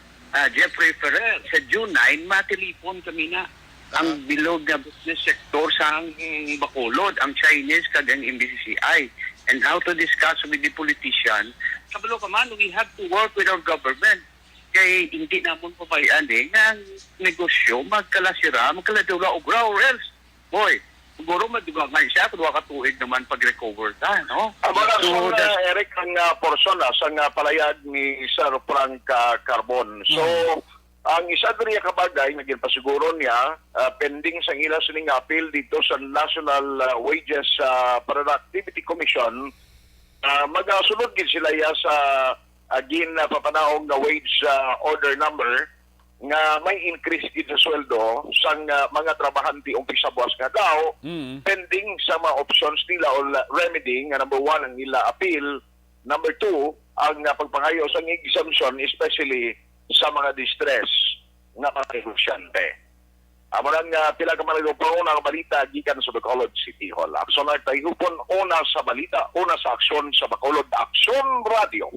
L: Jeffrey Ferrer. Sa June 9, matelipon kami na ang bilog na business sector sa Bacolod, ang Chinese kag ang MBCCI, and how to discuss with the politician. Kabalo ka man, we have to work with our government. Kay hindi namon pabayaan nga negosyo magkalasira, magkaladura-ugra or else. Boy, siguro madugangan siya, kung katuig naman pag-recover ta, no?
F: So, Eric, ang porson sa palayag ni Sir Frank Carbon. So, ang isa din niya kabagay, naging pasiguro niya, pending sa ila sining appeal dito sa National Wages Productivity Commission, magasunod din sila sa again papanaong na wage order number nga may increase din sa sweldo sa mga trabahante umpisa buwas nga daw, pending sa mga options nila o remedy nga number one ang nila appeal, number two ang pagpangayo sa exemption especially sa mga distress nga mga negosyante. Amo lang pila ka man una nga balita gikan sa Bacolod City Hall. So nagtayupon una sa balita, una sa aksyon sa Bacolod Aksyon Radio.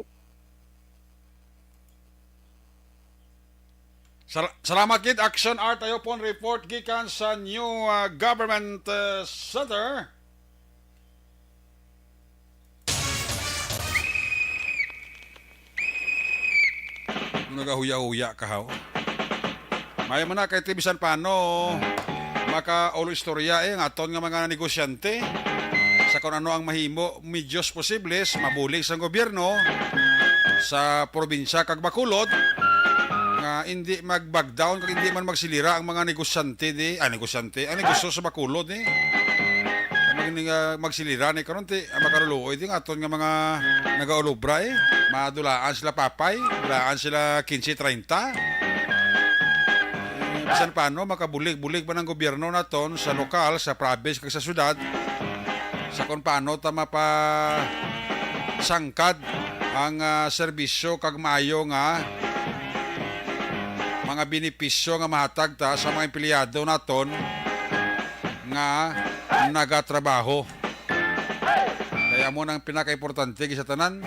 B: Salamat kid Action Art tayo pon report gikan sa New Government Center. Nagahuya-huya ka haw. Maya man na kay tibisan paano maka-olo istorya ang aton nga mga negosyante sa kung ano ang mahimo medyos posibles mabulig sa gobyerno sa probinsya kag Bacolod nga hindi mag-back down kag hindi man magsilira ang mga negosyante ang negosyo sa Bacolod magsilira ni karon ti makaruluoy ding aton nga mga nagaolobra madulaan sila papay, dulaan sila 15-30. Bisan paano makabulig-bulig ba ng gobyerno naton sa lokal, sa province kag sa syudad sa kung paano ta mapa sangkad ang serbisyo kag maayo nga mga benepisyo nga mahatag ta sa mga empleyado naton nga nagatrabaho. Kaya mo nang pinaka-importante sa tanan.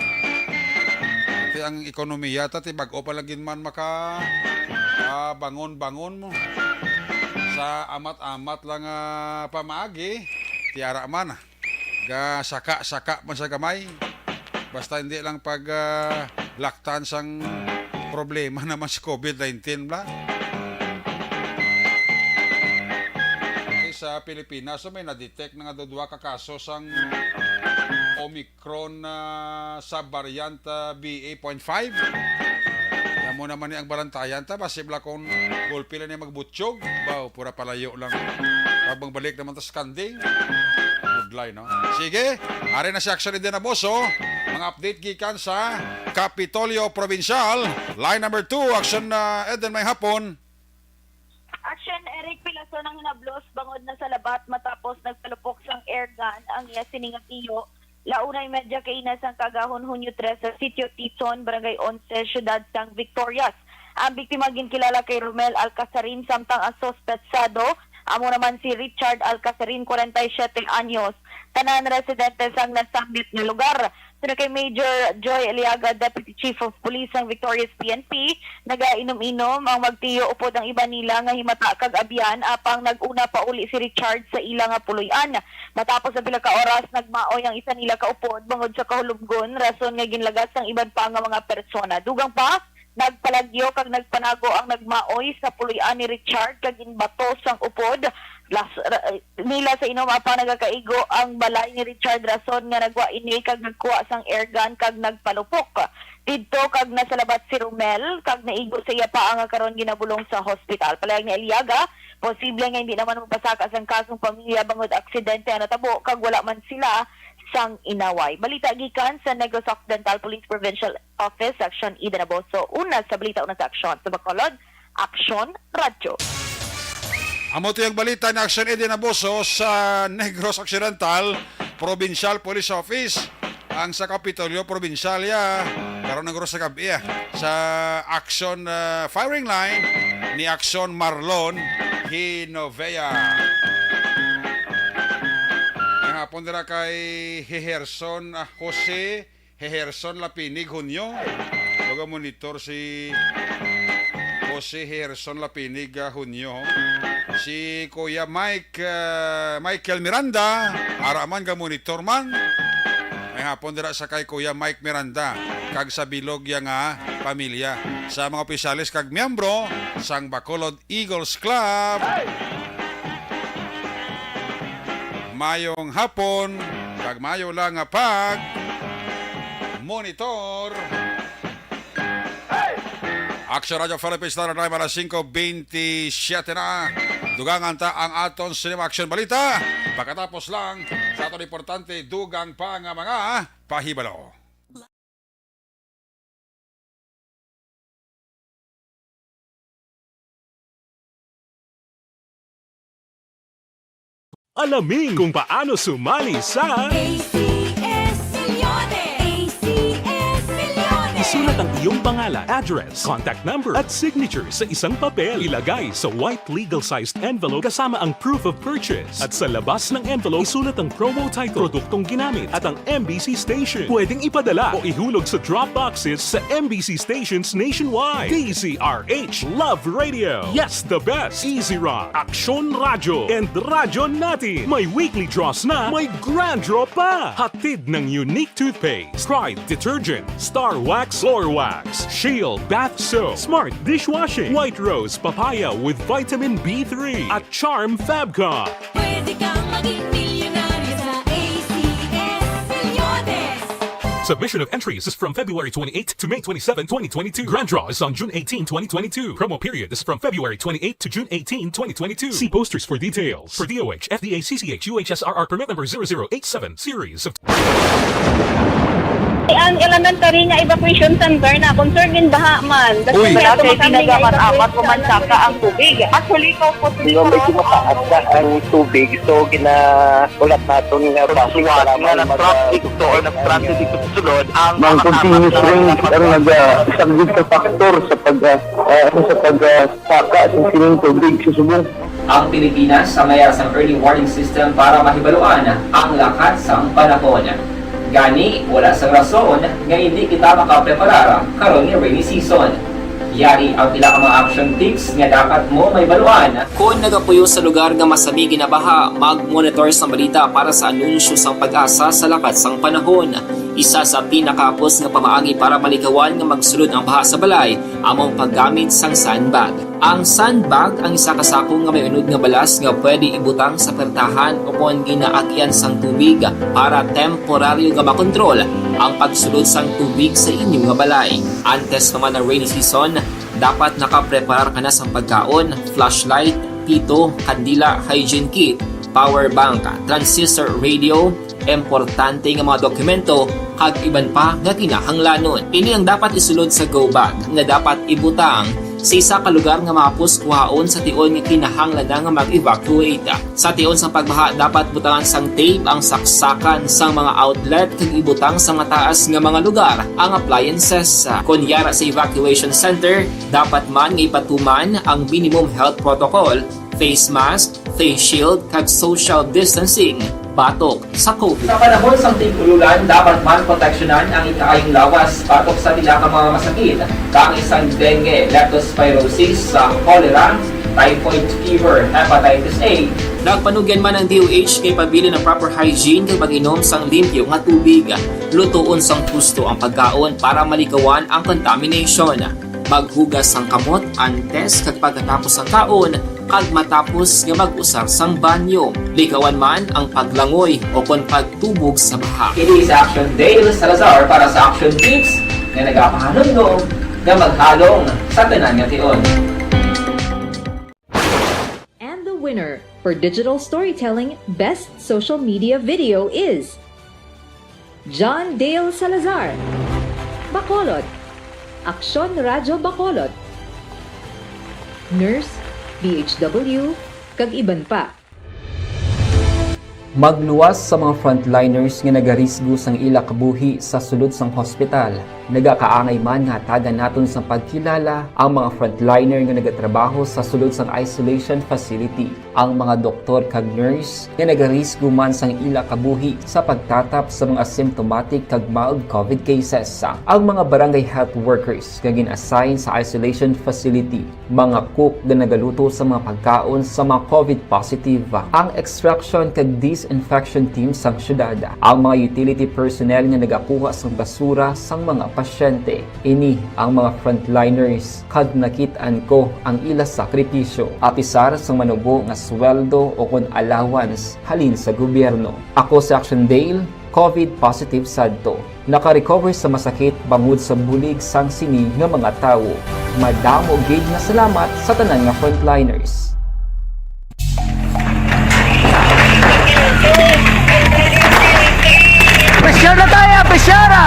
B: Iti ang ekonomiya ta ti bag-o palagin man maka bangon-bangon mo. Sa amat-amat lang pamaagi, tiara man. Ga saka-saka man sa gamay. Basta hindi lang pag laktan sang problema naman sa COVID-19 ba. Sa Pilipinas, so may na-detect na nga dua ka kaso sang Omicron subvariant BA.5. Yan mo naman ang balantayan ta, basibla kung gulpi lang niya magbutsyog. Wow, pura palayo lang. Habang balik naman ta skanding. Good line, no? Sige, ari na si Action Eden Aboso. Mga update gikan sa Kapitolyo Provincial. Line number 2, Action Eden may hapon.
C: Action Eric Pilason ang hinablos bangod na sa labat matapos nagpalupok sang airgun ang iya siningatiyo. Launay medya kainas ang kagahon Hunyo 3 sa Sitio Tizon, Barangay 11, Syudad sang Victorias. Ang biktima ginkilala kay Romel Alcasarin samtang ang sospetsado amo naman si Richard Alcasarin, 47 anyos. Tanan residente sang nasambit nga lugar. Sino kay Major Joy Eliaga, Deputy Chief of Police ng Victorias PNP, nagainom-inom ang magtiyo upod ang iba nila nga himata kag abyan apang naguna pa uli si Richard sa ila nga puloy-an. Matapos ang pila ka oras nagmaoy ang isa nila ka upod bangod sa kahulubgon rason nga ginlagas ang iban pa nga mga persona. Dugang pa nagpalagyo kag nagpanago ang nagmaoy sa puloy-an ni Richard kag inbato sang upod. Nila sa inom apa nagakaigo ang balay ni Richard rason nga nagwa ini kag nagkuha sang airgun kag nagpalupok. Didto kag nasalabat si Romel kag naigo sa iya pa ang karon ginabulong sa hospital. Palayag ni Eliaga, posible nga hindi naman mapasaka sang kasong pamilya bangod aksidente ang natabo kag wala man sila sang inaway. Balita gikan sa Negros Occidental Police Provincial Office, Action Eden Aboso. Una sa balita una sa Action. Sa Bacolod, Action Radio.
B: Amo to yung balita ni Action Eden Aboso sa Negros Occidental Provincial Police Office. Ang sa Kapitolyo Provincial karon ng sa gabi sa Action firing line ni Action Marlon Hinovea. Ang hapon dira kay Heherson Jose Heherson Lapinig Hunyo. Baga monitor si Jose Heherson Lapinig Hunyo. Si Kuya Michael Miranda, araman ga monitor man. May hapon dira sa kay Kuya Mike Miranda kag sa bilog yang pamilya sa mga opisyalis kag miyembro sang Bacolod Eagles Club. Mayong hapon kag mayo lang nga pag monitor. Action Radio Philippines na tayo para 5:27 na. Dugangan ta ang aton Cinema Action Balita. Pagkatapos lang sa aton importante dugang pa nga mga pahibalo.
D: Alamin kung paano sumali sa
E: ACS Milyones! ACS Milyones!
D: Isulat ang iyong pangalan, address, contact number at signature sa isang papel. Ilagay sa white legal-sized envelope kasama ang proof of purchase. At sa labas ng envelope, isulat ang promo title, produktong ginamit at ang MBC station. Pwedeng ipadala o ihulog sa drop boxes sa MBC stations nationwide. DZRH Love Radio. Yes, the best. Easy Rock, Action Radio, and Radyo Natin. May weekly draws na, may grand draw pa. Hatid ng unique toothpaste, Pride Detergent, Star Wax Floor Wax, Shield Bath Soap, Smart Dishwashing, White Rose Papaya with Vitamin B3 at Charm Fabcon.
E: Pwede kang maging milyonaryo sa ACS Milyones!
D: Submission of entries is from February 28 to May 27, 2022. Grand draw is on June 18, 2022. Promo period is from February 28 to June 18, 2022. See posters for details. For DOH, FDA, CCH, UHSRR permit number 0087, series of...
C: Ang elementary nga evacuation center na concern din baha man.
G: Uy,
C: kasi tinagaman apat kumansaka ang tubig. Actually, ko po
G: Di ba medyo mataas na ang tubig, so ginaulat natin nga pasiwala nga ng traffic to or nag-transit dito sa sulod ang continuous rain ang nag-isang sa factor sa pagsaka sa sining tubig sa subong.
H: Ang Pilipinas sa mayas ng early warning system para mahibaluan ang lakas ng panahon. Gani, wala sa rason nga hindi kita makapreparara karon ni rainy season. Yari ang pila ka mga action tips nga dapat mo may baluan. Kung nagapuyo sa lugar nga masabi ginabaha, mag-monitor sa balita para sa anunsyo sang pag-asa sa lakat sang panahon. Isa sa pinakapos nga pamaagi para malikawan nga magsulod ang baha sa balay, among paggamit sang sandbag. Ang sandbag ang isa ka sako nga may unod nga balas nga pwede ibutang sa pertahan upon ginaagyan sang tubig para temporaryo nga makontrol ang pagsulod sang tubig sa inyong nga balay. Antes naman ng rainy season, dapat nakapreparar ka na sa pagkaon, flashlight, pito, kandila, hygiene kit, power bank, transistor radio, importante nga mga dokumento kag iban pa nga kinahanglanon. Ini ang dapat isulod sa go bag nga dapat ibutang sa isa ka lugar nga mapus kuhaon sa tion nga kinahanglan nga mag-evacuate. Sa tion sa pagbaha dapat butangan sang tape ang saksakan sang mga outlet kag ibutang sa mataas nga mga lugar ang appliances. Kunyara sa evacuation center, dapat man nga ipatuman ang minimum health protocol, face mask, face shield kag social distancing batok sa COVID. Sa panahon sa tig-ululan, dapat man proteksyonan ang ikaayong lawas batok sa pila ka mga masakit, kang isang dengue, leptospirosis, cholera, typhoid fever, hepatitis A. Nagpanugyan man ang DOH kay pabili ng proper hygiene kay pag-inom sang limpyo nga tubig. Lutuon sang husto ang pagkaon para malikawan ang contamination. Maghugas sang kamot antes kag pagkatapos ang kaon kag matapos nga mag-usar sang banyo. Likawan man ang paglangoy o kon pagtubog sa baha. Kini sa Action Dale Salazar para sa Action Tips nga nagapahanong nga maghalong sa tanan nga tion.
I: And the winner for Digital Storytelling Best Social Media Video is John Dale Salazar, Bacolod, Aksyon Radyo Bacolod, Nurse, BHW, kag iban pa.
J: Magluwas sa mga frontliners nga nagarisgo sang ila kabuhi sa sulod sang hospital. Nagakaangay man nga tagan naton sa pagkilala ang mga frontliner nga nagatrabaho sa sulod sang isolation facility. Ang mga doktor kag nurse nga nagarisgo man sang ila kabuhi sa pagtatap sa mga asymptomatic kag mild COVID cases. Ang mga barangay health workers nga gin-assign sa isolation facility, mga cook nga nagaluto sa mga pagkaon sa mga COVID positive, ang extraction kag disinfection team sang syudad, ang mga utility personnel nga nagakuha sang basura sang mga pasyente. Ini ang mga frontliners kag nakit-an ko ang ila sakripisyo apisar sang manubo nga sweldo o kon allowance halin sa gobyerno. Ako sa Action Dale, COVID positive sadto. Naka-recover sa masakit bangod sa bulig sang sini nga mga tawo. Madamo gid nga salamat sa tanan nga frontliners.
G: Presyara tayo! Presyara!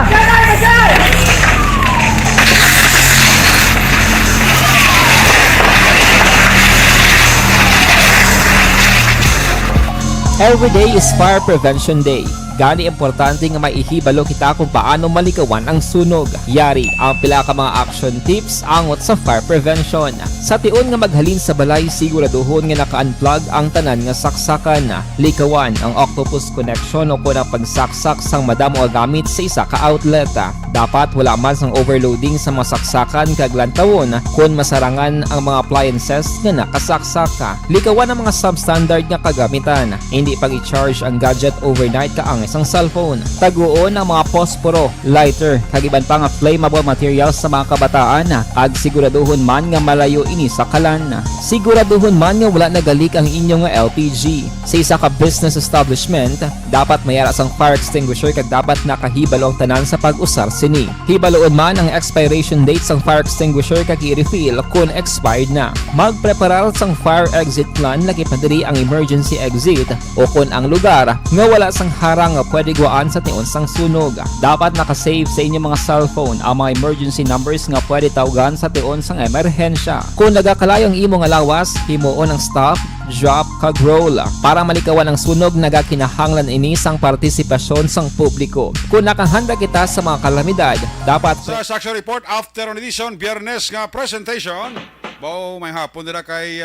J: Every day is Fire Prevention Day. Gani importante nga maihibalo kita kung paano malikawan ang sunog. Yari ang pila ka mga action tips angot sa fire prevention. Sa tion nga maghalin sa balay, siguraduhon nga naka-unplug ang tanan nga saksakan. Likawan ang octopus connection o kung ang pagsaksak sang madamo nga gamit sa isa ka outlet. Dapat wala man sang overloading sa mga saksakan kag lantawon kung masarangan ang mga appliances nga nakasaksaka. Likawan ang mga substandard nga kagamitan. Hindi pag i-charge ang gadget overnight kaang isang cellphone. Taguon ang mga posporo, lighter, kag iban pa nga flammable materials sa mga kabataan. Ag siguraduhon man nga malayo ini sa kalan. Siguraduhon man nga wala nagalik ang inyong nga LPG. Sa isa ka business establishment, dapat mayara sang fire extinguisher kag dapat nakahibalo ang tanan sa pag-usar sini. Hibaloon man ang expiration date sang fire extinguisher kag i-refill kung expired na. Magpreparar sang fire exit plan lagi pa diri ang emergency exit o kung ang lugar nga wala sang harang nga pwede guaan sa tion sang sunog. Dapat nakasave sa inyong mga cellphone ang mga emergency numbers nga pwede tawagan sa tion sang emerhensya. Kung nagakalayo ang imong lawas, himuon ang stop, drop kag roll para malikawan ang sunog. Nagakinahanglan ini sang partisipasyon sang publiko. Kung nakahanda kita sa mga kalamidad, dapat
B: Sa Action Report after edition Biyernes nga presentation. Bao may hapon nila kay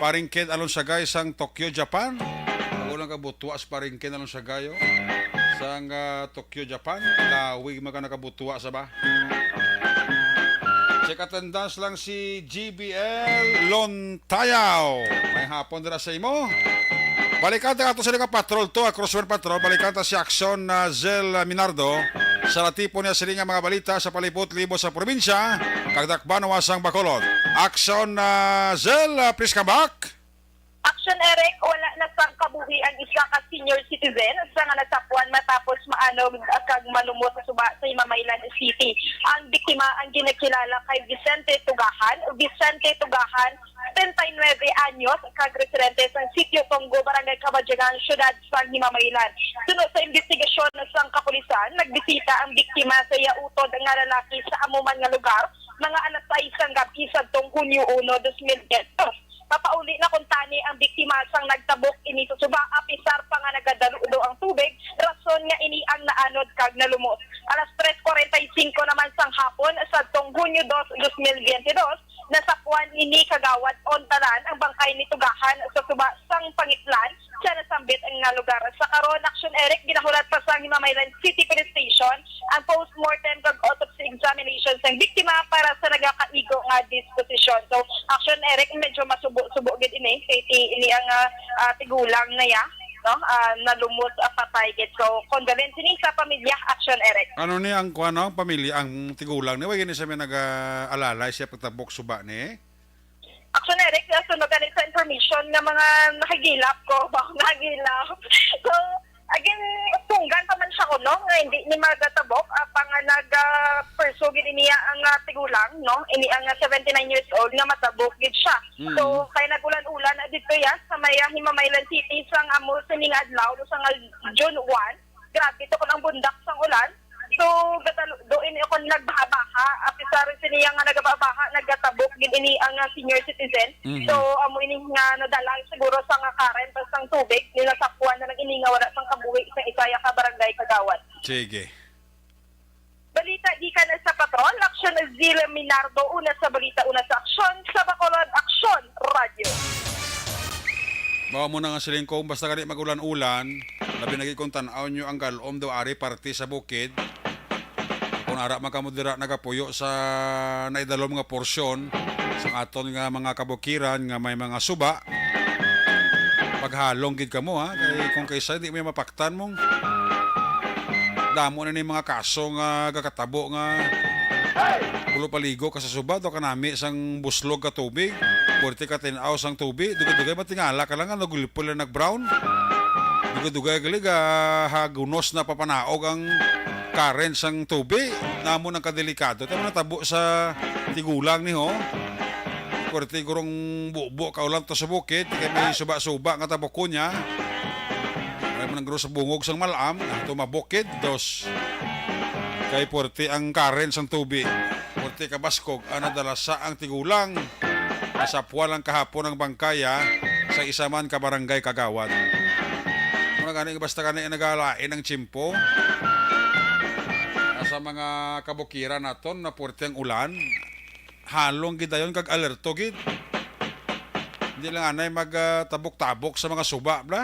B: paring Ken alon sa guys sang Tokyo, Japan. Ulang ka butuas paring Ken alon sa gayo. sa Tokyo, Japan. Lawig mga nakabutuwa sa ba. Check attendance lang si GBL Lontayaw. May hapon dira sa imo. Balikan ta ato sa patrol to, crossword patrol. Balikan ta si Action Zel Minardo. Sa latipon niya sila nga mga balita sa palibot libo sa probinsya. Kagdakban wasang Bacolod. Action Zel, please come back.
C: Action, Eric, wala na sang kabuhi ang isa ka senior citizen sa nga nasapuan matapos maanog kag malumot sa suba sa Mamaylan City. Ang biktima ang ginakilala kay Vicente Tugahan. Vicente Tugahan, 39 anyos, kag residente sa Sitio Tonggo, Barangay Kabadyagan, Syudad sa Himamaylan. Sunod sa investigasyon sang kapulisan, nagbisita ang biktima sa yautod nga lalaki sa amuman nga lugar, mga alas 6 ang gabi sa Hunyo 1, 2010. Papauli na kung tani ang biktima sang nagtabok ini sa suba, apisar pa nga nagadaludo ang tubig, rason nga ini ang naanod kag nalumot. Alas 3:45 naman sang hapon sa Hunyo 2, 2022, nasapuan ini kagawad ontaran ang bangkay ni Tugahan sa suba sang Pangitlan sa nasambit ang nga lugar. Sa karon, Action, Eric, ginahulat pa sa Himamaylan City Police Station ang post-mortem kag autopsy examination sang biktima para sa nagakaigo nga disposition. So, Action, Eric, medyo masubo gid ini kay ini ang tigulang na ya, no? Nalumot patay gid. So, condolence ni sa pamilya, Action, Eric.
B: Ano ni ang kuano pamilya ang tigulang ni? Wa gini sa may nag-alalay siya pagtabok suba ni.
C: Action, Eric, sunod galing sa information nga mga nakagilap ko, nakagilap. So, again, tunggan pa man siya ko, no? Nga hindi ni magatabok, pang nag-pursue gid niya ang tigulang, no? Ini ang 79 years old nga matabok gid siya. So, kaya nagulan-ulan dito yan sa may Himamaylan City sang amo sa ning adlaw sang June 1. Grabe to kun ang bundak sang ulan. So, doon ako nagbaha-baha. Apisar siniya nga nagbaha, nagatabok gid ini ang senior citizen. So, amo ini nga nadalang siguro sa nga current sang tubig nila sapuan na nang ininga wala sang kabuhi sa Isaya ka barangay Kagawad.
B: Sige.
C: Balita gikan sa patrol, Action Zil Minardo, una sa balita, una sa aksyon sa Bacolod Action Radio.
B: Bawa mo na nga siling kong basta kani magulan-ulan, labi nagi kong tanaw nyo ang galom daw ari parte sa bukid. Kung ara makamudira nagapuyo sa naidalom nga porsyon sa aton nga mga kabukiran nga may mga suba. Paghalong gid kamo ha, kay kung kaysa di may mapaktan mong damo na ni mga kaso nga gakatabo nga pulo paligo ka sa suba to kanami sang buslog ka tubig. Porte ka tinaw sang tubig, dugay-dugay matingala ka lang nga nagulipol na nag-brown. Dugay-dugay gali hagunos na papanaog ang current sang tubig. Namo nang kadelikado. Tama natabo sa tigulang ni ho. Porte gurong bubo ka ulang to sa bukid, kay may suba-suba nga tabok ko niya. Ay man guro sa bungog sang malam, ato mabukid dos. Kay porte ang current sang tubig. Porte ka baskog ana dala sa ang tigulang. Nasapuan lang kahapon ang bangkaya sa isa man ka barangay Kagawad. Muna gani basta kani nagalain ang tsimpo sa mga kabukiran naton na puwerte ang ulan. Halong gid dayon kag alerto gid. Hindi lang anay magtabok-tabok sa mga suba bla.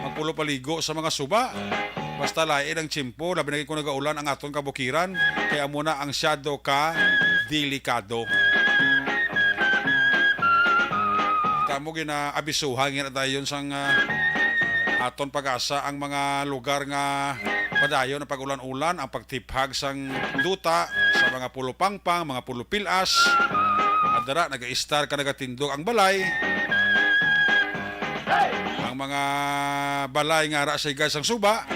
B: Magpulo paligo sa mga suba. Basta lain ang tsimpo, labi na kung nagaulan ang aton kabukiran, kaya muna ang shadow ka delikado. Kamo ginaabisuhan nga dayon sang aton pag-asa ang mga lugar nga padayon na pag-ulan-ulan, ang pagtiphag sang duta sa mga pulo pangpang, mga pulo pilas. Adara naga-star ka nagatindog ang balay. Ang mga balay nga ara sa higay sang suba,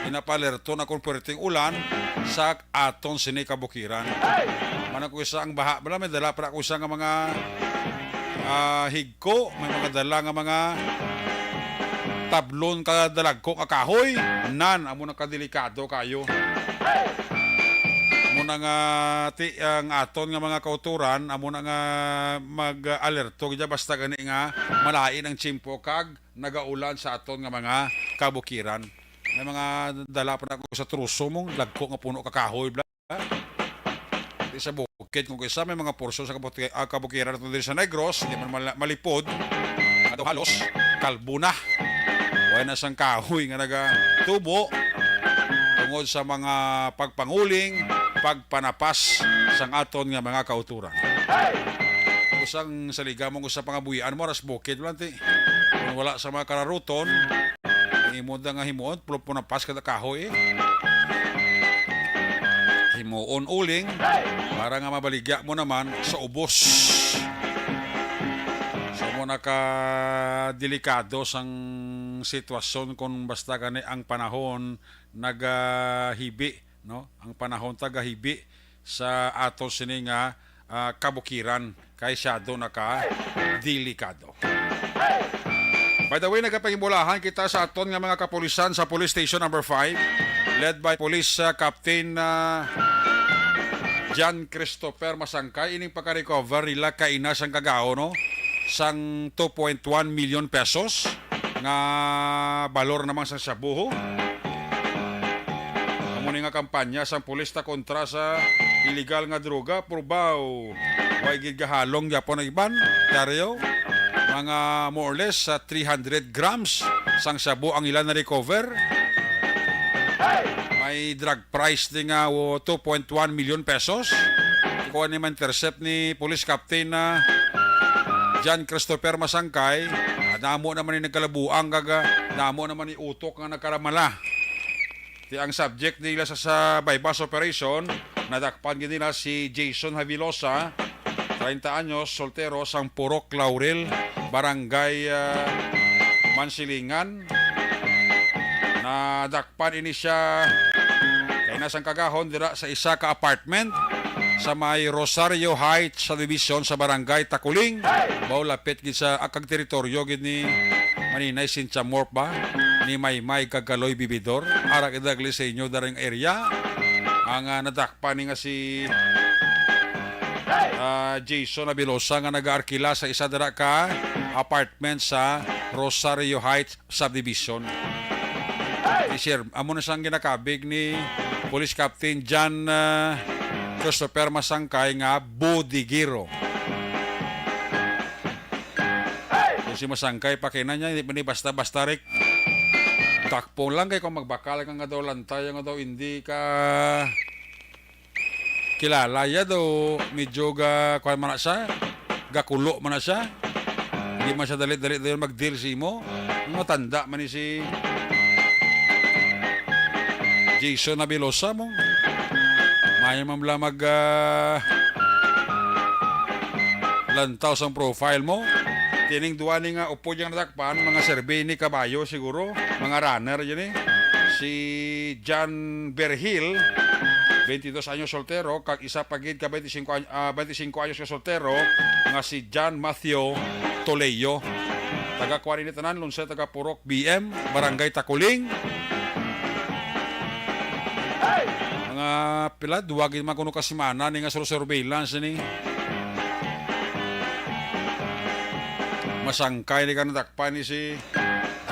B: inapalerto na kung puwerteng ulan sa aton sini kabukiran. Mana ko isa ang baha, bala may dala para ko isa nga mga higko, may mga dala nga mga tablon kadalag ko kakahoy, nan amo na kadelikado kayo. Amo na nga ang aton nga mga kauturan, amo na nga mag-alerto kaya basta gani nga malain ang tsimpo kag nagaulan sa aton nga mga kabukiran. May mga dala pa na ko sa truso mong lagko nga puno kakahoy bla. Sa bukid kung kaysa may mga porsyon sa kabukiran natin din sa Negros, hindi man malipod, halos kalbo na. Huwag na sang kahoy nga nagatubo, tungod sa mga pagpanguling, pagpanapas sang aton nga mga kauturan. Usang saliga mong usap nga buhian mo, ras bukid lang ti. Kung wala sa mga kararuton, himod nga himuon, pulop mo na pas kada kahoy himuon uling, para nga mabaligya mo naman sa ubos. So mo naka-delikado sang sitwasyon kung basta gani ang panahon nagahibi, no? Ang panahon tagahibi sa ato sini nga kabukiran kay syado naka-delikado. By the way, nagapahimulahan kita sa aton nga mga kapulisan sa Police Station number 5, led by Police Captain John Christopher Masangkay. Ining pagka-recover nila kainas ang kagao, no? Sang 2.1 million pesos nga balor namang sa sabuho. Muna nga kampanya sang pulis ta kontra sa illegal nga droga, purbaw way gigahalong yapon na iban karyo mga more or less 300 grams sang sabu ang ilan na recover. May drug price din nga 2.1 million pesos. Kuha ni intercept ni Police Captain na John Christopher Masangkay. Damo naman ni nagkalabuang damo naman ni utok nga nagkaramala. Ang subject nila sa bypass operation, nadakpan nila si Jason Havilosa, 30 anyos, soltero, sang Purok Laurel, Barangay Mansilingan. Nadakpan ini siya kay nasang kagahon dira sa isa ka apartment sa may Rosario Heights sa division sa Barangay Takuling. Bao lapit gid sa akag teritoryo gid ni Maninay Cynthia Morp ba? Ni Maymay Kagaloy Bibidor. Ara kidagli sa inyo daring area. Ang nadakpan ni nga si Jason Abilosa nga nag-aarkila sa isa dara ka apartment sa Rosario Heights Subdivision. I-share amo na sang ginakabig ni Police Captain John Christopher Masangkay nga Budigiro. Si Masangkay pakina niya, hindi pa ni basta-basta rik takpo lang kay kung magbakal ka nga daw lantay nga daw hindi ka kilala ya daw medyo kuan man na siya gakulo man na siya, hindi man siya dalit-dalit daw mag-deal si mo. Matanda man ni si Jason Abilosa mo maya mamla mag lantaw sang profile mo. Tining duwa ni nga upo diyang natakpan, mga survey ni kabayo siguro, mga runner yun si John Berhil, 22 anyos soltero, kag isa pagid ka 25 anyos ka soltero, nga si John Matthew Toleyo. Taga Kuwarin ni Tanan, Lunse, taga Purok BM, Barangay Takuling. Mga pila, duwagin makuno kasimana ni nga surveillance ni Masangkay ni kanadakpan ni si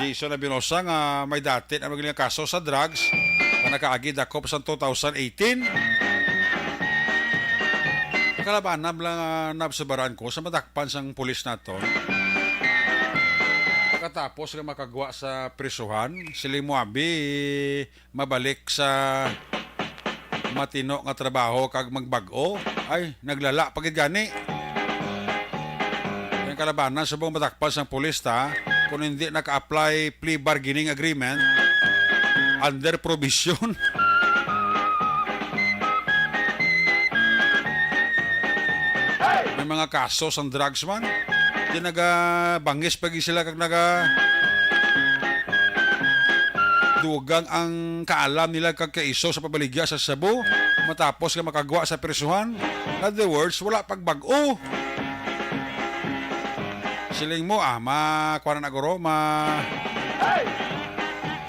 B: Jason Abinosa nga may dati na magaling kaso sa drugs na nakaagid ako sa 2018. Kalabanab lang nabsabaran ko sa madakpan sang pulis na to. Pagkatapos nga makagawa sa prisuhan, sila mo abi mabalik sa matino nga trabaho kag magbag-o, ay naglala pagid gani. Kalabanan sa buong matakpan ng pulis kung hindi naka-apply plea bargaining agreement under provision. May mga kaso sa drugs man, di nagabangis pag sila kag dugang ang kaalam nila kag kaiso sa pabaligya sa Cebu matapos ka makagawa sa prisuhan. In other words, wala pagbag-o. Siling mo makuha na guro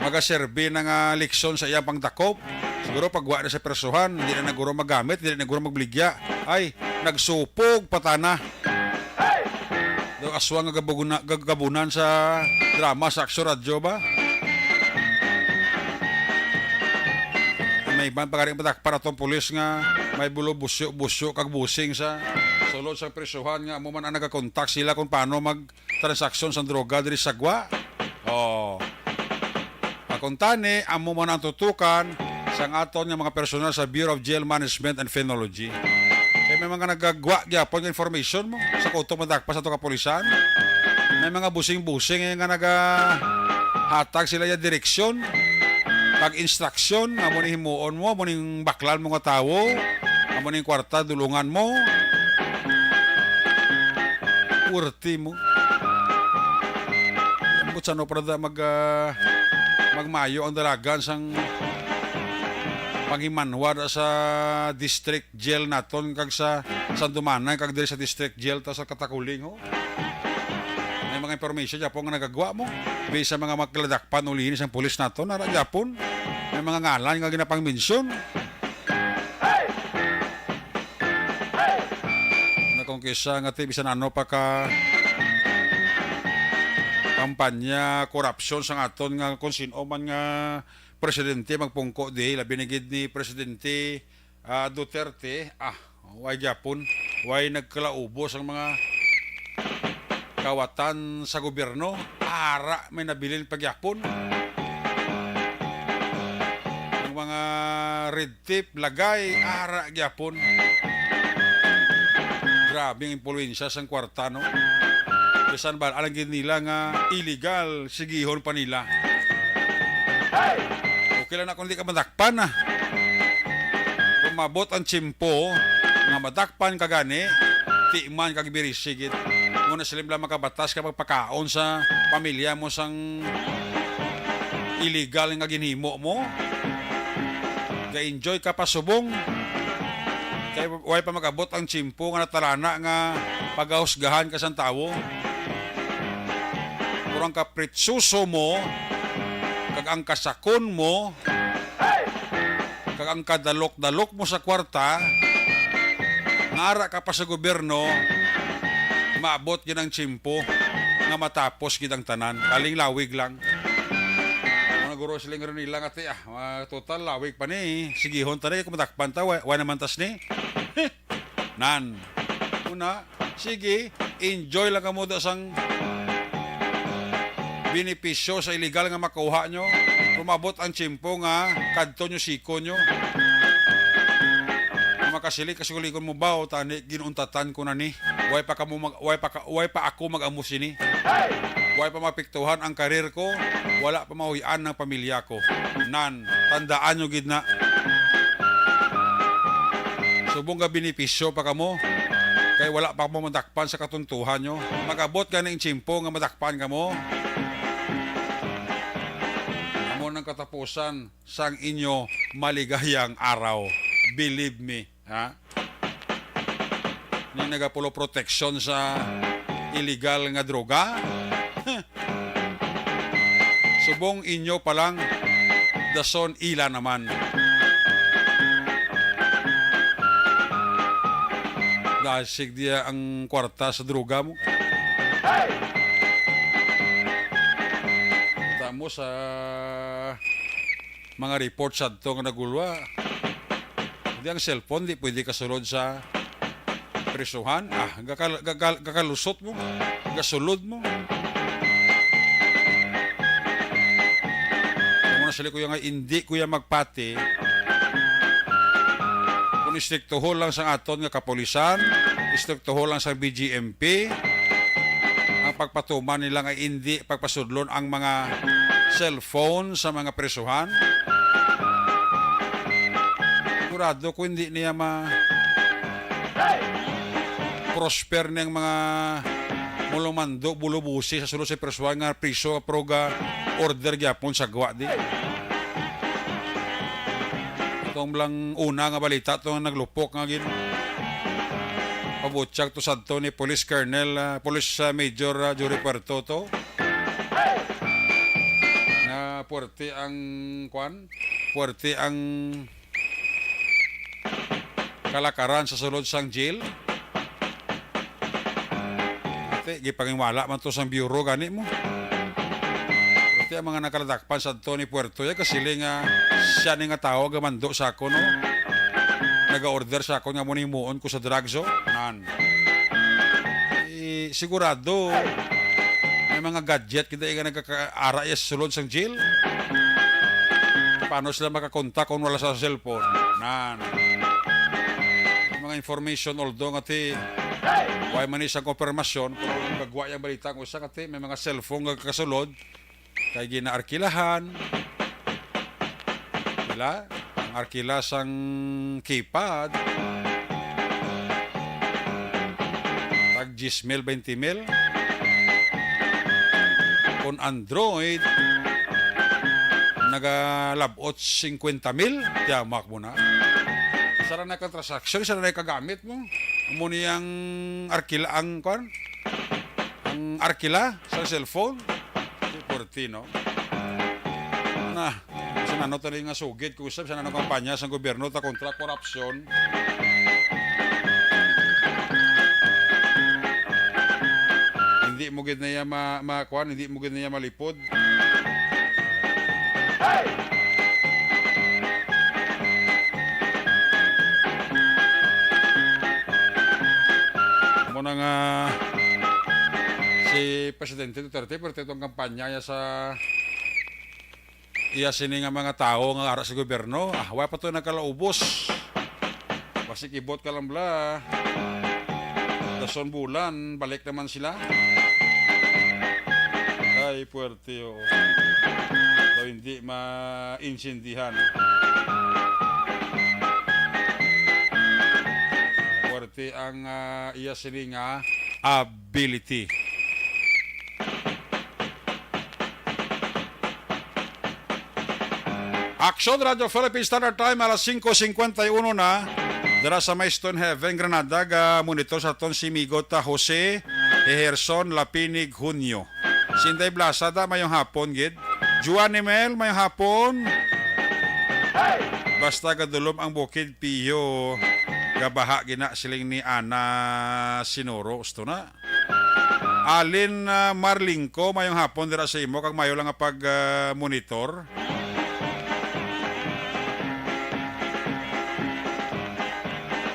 B: magaserbi ng leksyon sa iyang pangdakop. Siguro pagwa na sa persuhan, hindi na naguro magamit, hindi na naguro magbligya, ay nagsupog patana. Do aswang gagabunan sa drama sa Aksyon Radyo ba? May ibang pagaring patak para itong pulis nga may bulo busyo kag busing sa sulod sa presuhan nga mo man ang nagakontak sila kung paano mag-transaksyon sa droga diri sa Gwa. Pakuntani, amo man ang tutukan sang aton nga mga personal sa Bureau of Jail Management and Phenology. Kaya may mga nagagwa gyapon nga information mo sa kuto madakpas ato kapulisan. May mga busing-busing nga hatag sila ya direksyon kag instruksyon amo ni himuon mo, amo ning baklan mo nga tawo, amo ning kwarta dulungan mo. Urti mo. Sa no para magmayo ang dalagan sang panghimanwar sa district jail naton kag sa Sandumanay kag diri sa district jail ta sa Katakuling ho. May mga information Japon nga nagagawa mo bisa mga magkaladakpan ulihin sang pulis naton na Japon. May mga ngalan nga ginapangmensyon. Kung kisa nga ti bisan ano pa ka kampanya korupsyon sang aton nga kung sino man nga presidente magpungko di labi ni gid ni presidente Duterte way Japon way nagkalaubos ang mga kawatan sa gobyerno ara may nabilin pag Japon ang mga red tape lagay ara Japon grabe ang impluwensya sang kwarta no. Bisan ba alang gid nila nga illegal sigihon pa nila. Okay lang na kung di ka madakpan na. Kung mabot ang tsimpo nga madakpan ka gani, ti man kag birisigit. Muna sila lang makabatas ka magpakaon sa pamilya mo sang illegal nga ginhimo mo. Ga-enjoy ka pa subong. Kaya way pa magabot ang tsimpo nga natalana nga pagahusgahan ka sang tawo. Kurang ka pritsuso mo, kag ang kasakon mo, kag ang kadalok-dalok mo sa kwarta, ngara ka pa sa gobyerno, maabot gid ang tsimpo nga matapos gid ang tanan. Kaling lawig lang. Mga guro siling rin nila nga total lawig pa ni. Sigihon ta ni kumatakpan ta, way naman tas ni. Nan. Una, sige, enjoy lang kamo da sang benepisyo sa illegal nga makuha nyo. Kumabot ang tsimpo nga kadto nyo siko nyo. Makasili kasigulikon mo ba o tani ginuntatan ko na ni. Way pa ako mag-amos ini. Way pa mapiktuhan ang karir ko. Wala pa mahuyan ng pamilya ko. Nan, tandaan nyo gid na. Subong nga benepisyo pa kamo. Kaya wala pa mo madakpan sa katuntuhan nyo. Magabot ka ng tsimpo nga madakpan kamo. Ng katapusan sang inyo maligayang araw. Believe me, ha? Ni nagapulo protection sa illegal nga droga. Subong inyo palang dason ila naman. Dasig dia ang kwarta sa droga mo. Mo sa mga reports sa ito nga nagulwa. Hindi ang cellphone, di pwede kasulod sa presuhan. Gakalusot mo, gasulod mo. Kung muna sila kuya nga, hindi kuya magpati. Kung istriktuho lang sa aton nga kapolisan, istriktuho lang sa BGMP, ang pagpatuman nila nga hindi pagpasudlon ang mga cellphone sa mga presuhan. Sigurado kung hindi niya prosper niyang mga mulumando, bulubusi sa sulod sa presuhan nga priso proga order gyapon sa gawa di. Itong lang una nga balita itong naglupok nga gin. Pabutsak to sadto ni Police Colonel, Police Major Jory Puerto to. Na puwerte ang kalakaran sa sulod sang jail. Ate, gipangimala man to sang bureau gani mo. Ate, ang mga nakaladakpan sadto ni Puerto ya kasi nga siya ni nga tao gamando sa ako no. Naga-order sa ako nga munimuon ko sa drugzo. Nan. Sigurado may mga gadget kita nga nagkakaara sa sulod sang jail. paano sila makakontak kung wala sa cellphone? Mga information although nga ti why man isang konfirmasyon pero gagwa yung balita kung isa kati may mga cellphone nga kasulod kay ginaarkilahan wala ang arkila sang keypad tag 10 mil 20 mil kung Android nagalabot 50 mil tiyamak mo na sara na ka transaction sara na kagamit mo mo niyang arkila ang arkila sa cellphone porti no na sanano tali nga sugid kung usab sanano kampanya sa gobyerno ta kontra korupsyon hindi mo gid na ya makuan hindi mo gid na ya malipod mo na nga si Presidente Duterte pero itong kampanya niya sa iya sini nga mga tao nga ara sa gobyerno wala pa to nagkalaubos basi kibot ka lang bla dason bulan balik naman sila ay puwerte o so, hindi mainsindihan puwerte ang iya sini nga ability. Action Radio Philippines Standard Time alas 5:51 na dara sa may Stonehaven, Granada monitor sa ton si Migot Jose Ejerson Lapinig Junio Sinday Blasada mayong hapon gid Juan Emel mayong hapon basta gadulom ang Bukid Pio gabaha gina siling ni Ana Sinoro usto na Alin Marlingko mayong hapon dira sa imo kag mayo lang nga pag monitor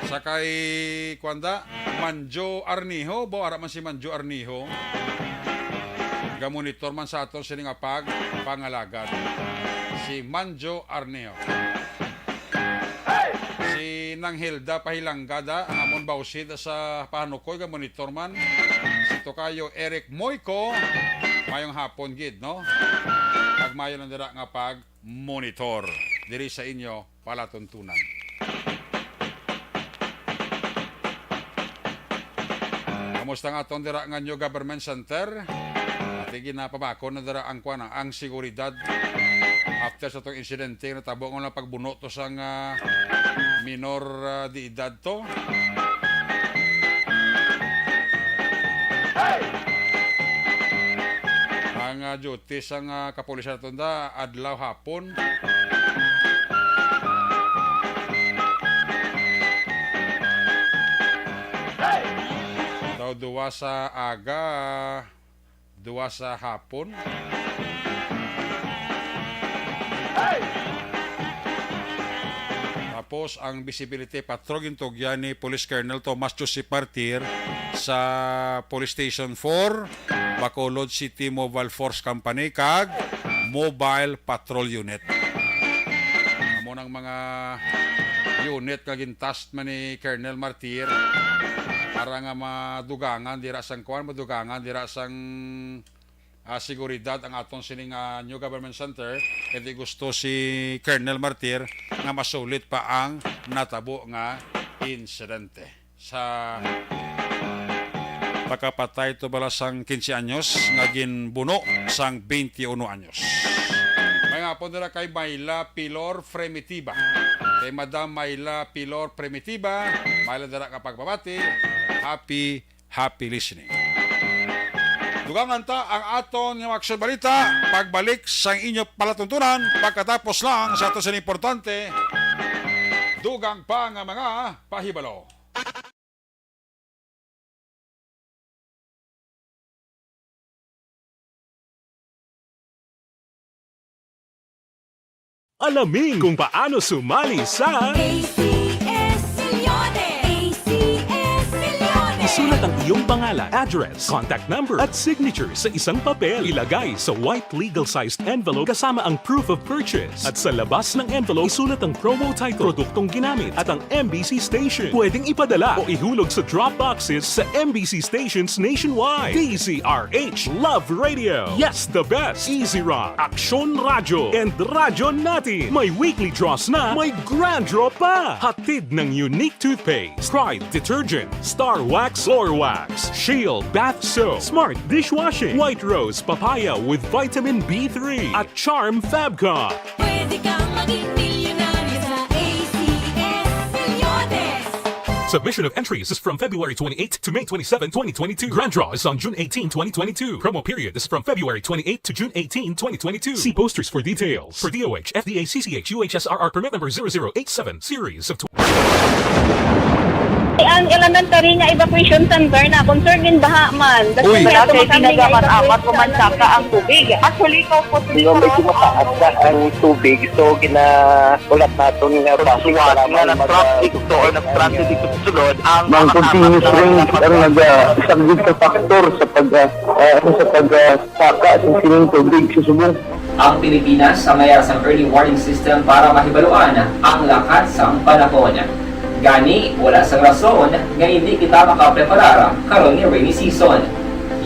B: sakay kwanda Manjo Arniho bo ara man si Manjo Arniho ga-monitor man sa aton sini nga pangalagad si Manjo Arniho si Nang Hilda Pahilanggada ang amon bausid sa pahanukoy ga-monitor man si Tokayo Eric Moico mayong hapon gid no pag mayo lang dira nga pag-monitor diri sa inyo palatuntunan. Kamusta nga atong dira nga New Government Center? At ginapabako na dira ang kuan ang seguridad after sa tong insidente na tabo nga pagbuno to sang minor di edad to. Ang duty sang kapulisan tunda adlaw hapon. Duwa sa aga, duwa sa hapon. Tapos ang visibility patrol gintugyan ni Police Colonel Thomas Joseph Martir sa Police Station 4, Bacolod City Mobile Force Company kag Mobile Patrol Unit. Amo nang mga unit nga gintask man ni Colonel Martir para nga madugangan dira sang kuan madugangan dira sang seguridad ang aton sining New Government Center kaya gusto si Colonel Martir nga masulit pa ang natabo nga insidente sa pagkapatay to bala sang 15 anyos nga ginbuno sang 21 anyos. May nga po dira kay Mayla Pilor Primitiva kay Madam Mayla Pilor Primitiva Mayla dira kapag babati happy listening. Dugangan ta ang aton nga aksyon balita pagbalik sa inyo palatuntunan pagkatapos lang sa ato sa importante dugang pa nga mga pahibalo.
D: Alamin kung paano sumali sa
E: ACS Milyones! ACS Milyones!
D: Isulat ang iyong pangalan, address, contact number at signature sa isang papel. Ilagay sa white legal-sized envelope kasama ang proof of purchase. At sa labas ng envelope, isulat ang promo title, produktong ginamit at ang MBC station. Pwedeng ipadala o ihulog sa drop boxes sa MBC stations nationwide. DZRH Love Radio. Yes, the best. Easy Rock, Aksyon Radyo, and Radyo Natin. May weekly draws na, may grand draw pa. Hatid ng unique toothpaste, Pride Detergent, Star Wax Floor Wax, Shield Bath Soap, Smart Dishwashing, White Rose Papaya with Vitamin B3, at Charm Fabcon.
E: Pwede kang maging milyonaryo sa ACS Milyones.
D: Submission of entries is from February 28 to May 27, 2022. Grand draw is on June 18, 2022. Promo period is from February 28 to June 18, 2022. See posters for details. For DOH, FDA, CCH, UHSRR permit number 0087, series of
C: Ang elementary nga evacuation center na concern din baha man.
B: Uy.
C: Kaya pinagamat-amat kumansaka ang tubig. Actually, ko po
G: Medyo mataas na ang tubig. So, ulat natin nga pasiwala nga ng traffic to or nag-traffic dito sa sulod. Ang continuous rain ang nag-isang sa factor sa pagsaka sa sining tubig sa subong.
H: Ang Pilipinas sa mayroon sa early warning system para mahibaluan ang lakas ng panahon. Gani, wala sa rason nga hindi kita makapreparar karon ni rainy season.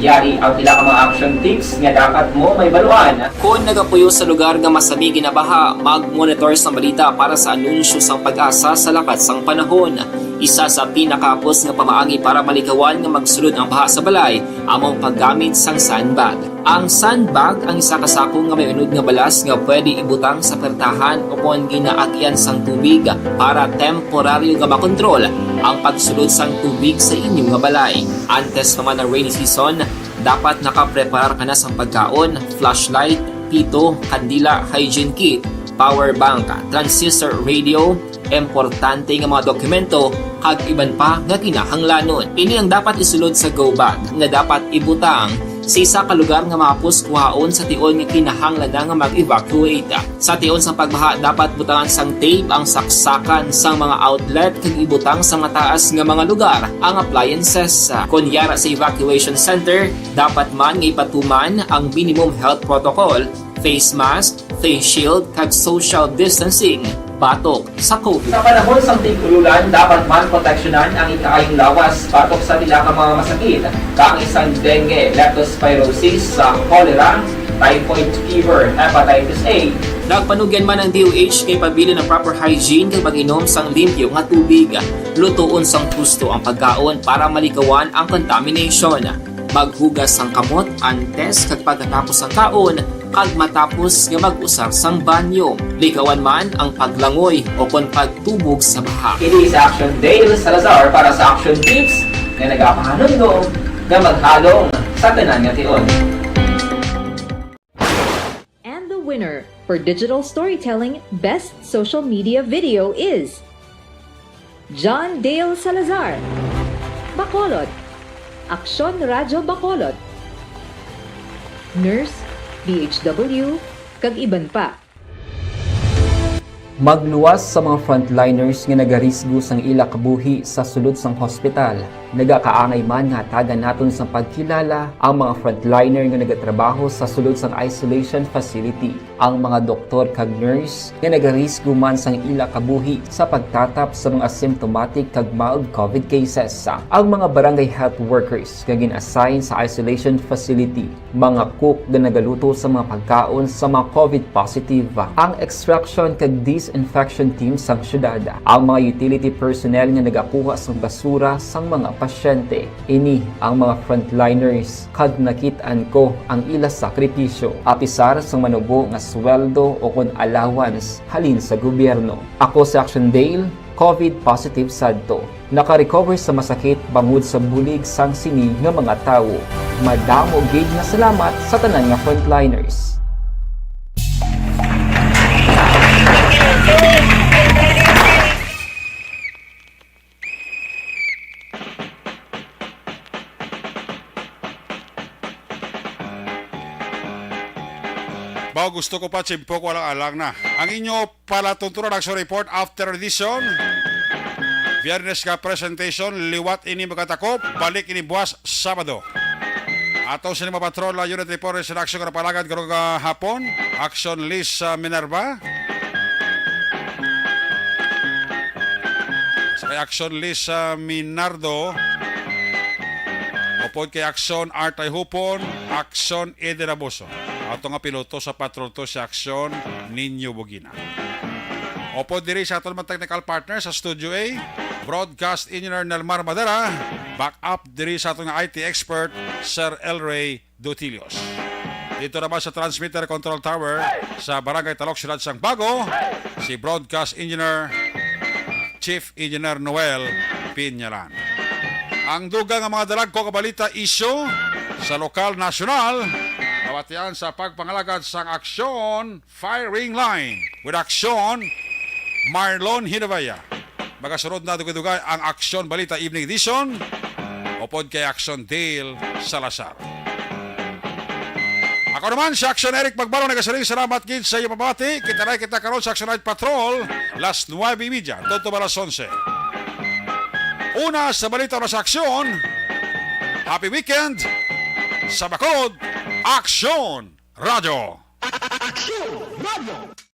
H: Yari ang pila ka mga action tips nga dapat mo may baluan. Kung nagapuyo sa lugar nga masabi ginabaha, mag-monitor sa balita para sa anunsyo sang pag-asa sa lakas ng panahon. Isa sa pinakapos nga pamaagi para malikawan nga magsulod ang baha sa balay, among paggamit sang sandbag. Ang sandbag ang isa ka sako nga may unod nga balas nga pwede ibutang sa pertahan upon ginaagyan sang tubig para temporaryo nga makontrol ang pagsulod sang tubig sa inyong nga balay. Antes naman ng rainy season, dapat nakapreparar ka na sang pagkaon, flashlight, pito, kandila, hygiene kit, power bank, transistor radio, importante nga mga dokumento kag iban pa nga kinahanglanon. Ini ang dapat isulod sa go bag nga dapat ibutang sa isa ka lugar nga mapus kuhaon sa tion nga kinahanglan nga mag-evacuate. Sa tion sa pagbaha dapat butangan sang tape ang saksakan sang mga outlet kag ibutang sa mataas nga mga lugar ang appliances. Kunyara sa evacuation center, dapat man nga ipatuman ang minimum health protocol, face mask, face shield kag social distancing batok sa COVID. Sa panahon sa tig-ululan, dapat man proteksyonan ang ikaayong lawas batok sa tila ka mga masakit, kang isang dengue, leptospirosis, cholera, typhoid fever, hepatitis A. Nagpanugyan man ang DOH kay pabili ng proper hygiene kay pag-inom sang limpyo nga tubig. Lutuon sang gusto ang pagkaon para malikawan ang contamination. Maghugas sang kamot antes kag pagkatapos ang kaon kag matapos nga mag-usar sang banyo. Likawan man ang paglangoy o kon pagtubog sa baha. It is Action Dale Salazar para sa Action Tips nga nagapahanundong nga maghalong sa tanan nga tion.
I: And the winner for Digital Storytelling Best Social Media Video is John Dale Salazar, Bacolod, Aksyon Radyo Bacolod, Nurse, DHW, kag iban pa.
J: Magluwas sa mga frontliners nga nagarisgo sang ila kabuhi sa sulod sang hospital. Nagakaangay man nga tagan naton sa pagkilala ang mga frontliner nga nagatrabaho sa sulod sang isolation facility. Ang mga doktor kag nurse nga nagarisgo man sang ila kabuhi sa pagtatap sa mga asymptomatic kag mild COVID cases. Ang mga barangay health workers nga gin-assign sa isolation facility, mga cook nga nagaluto sa mga pagkaon sa mga COVID positive, ang extraction kag disinfection team sang syudad, ang mga utility personnel nga nagakuha sang basura sang mga pasyente. Ini ang mga frontliners kag nakit-an ko ang ila sakripisyo apisar sang manubo nga sweldo o kon allowance halin sa gobyerno. Ako si Action Dale, COVID positive sadto. Naka-recover sa masakit bangod sa bulig sang sini nga mga tawo. Madamo gid na salamat sa tanan nga frontliners.
B: Bao gusto ko pa chimpo ko alang na. Ang inyo palatuntunan action report after edition. Biyernes ka presentation, liwat ini magkatakop, balik ini buwas Sabado. Atong Cinema Patrol, Unit Report sa aksyon na palagad karong hapon, Action List sa Minerva. Sa kay Action List sa Minardo, upod kay Action Artay Hupon, Action Ederaboso. Ato nga piloto sa patrol to sa Action Ninyo Bugina. Upod diri sa aton mga technical partner sa Studio A, Broadcast Engineer Nelmar Madera, back up diri sa aton nga IT expert, Sir Elray Dutilios. Dito naman sa Transmitter Control Tower sa Barangay Talok, Ciudad Sangbago, si Broadcast Engineer Chief Engineer Noel Pinyalan. Ang dugang ng mga dalag ko kabalita isyo sa lokal nasyonal, kawatian sa pagpangalagad sang Aksyon Firing Line with Aksyon Marlon Hinabaya. Magasunod na dugay-dugay ang Aksyon Balita Evening Edition upod kay Aksyon Dale Salazar. Ako naman si Aksyon Eric Magbalon, nagasaling salamat gid sa iyo pabati. Kita na kita karon sa Aksyon Night Patrol las 9:30 toto alas 11. Una sa balita na sa Aksyon. Happy weekend sa Bacolod, Aksyon Radio.
A: Aksyon Radio.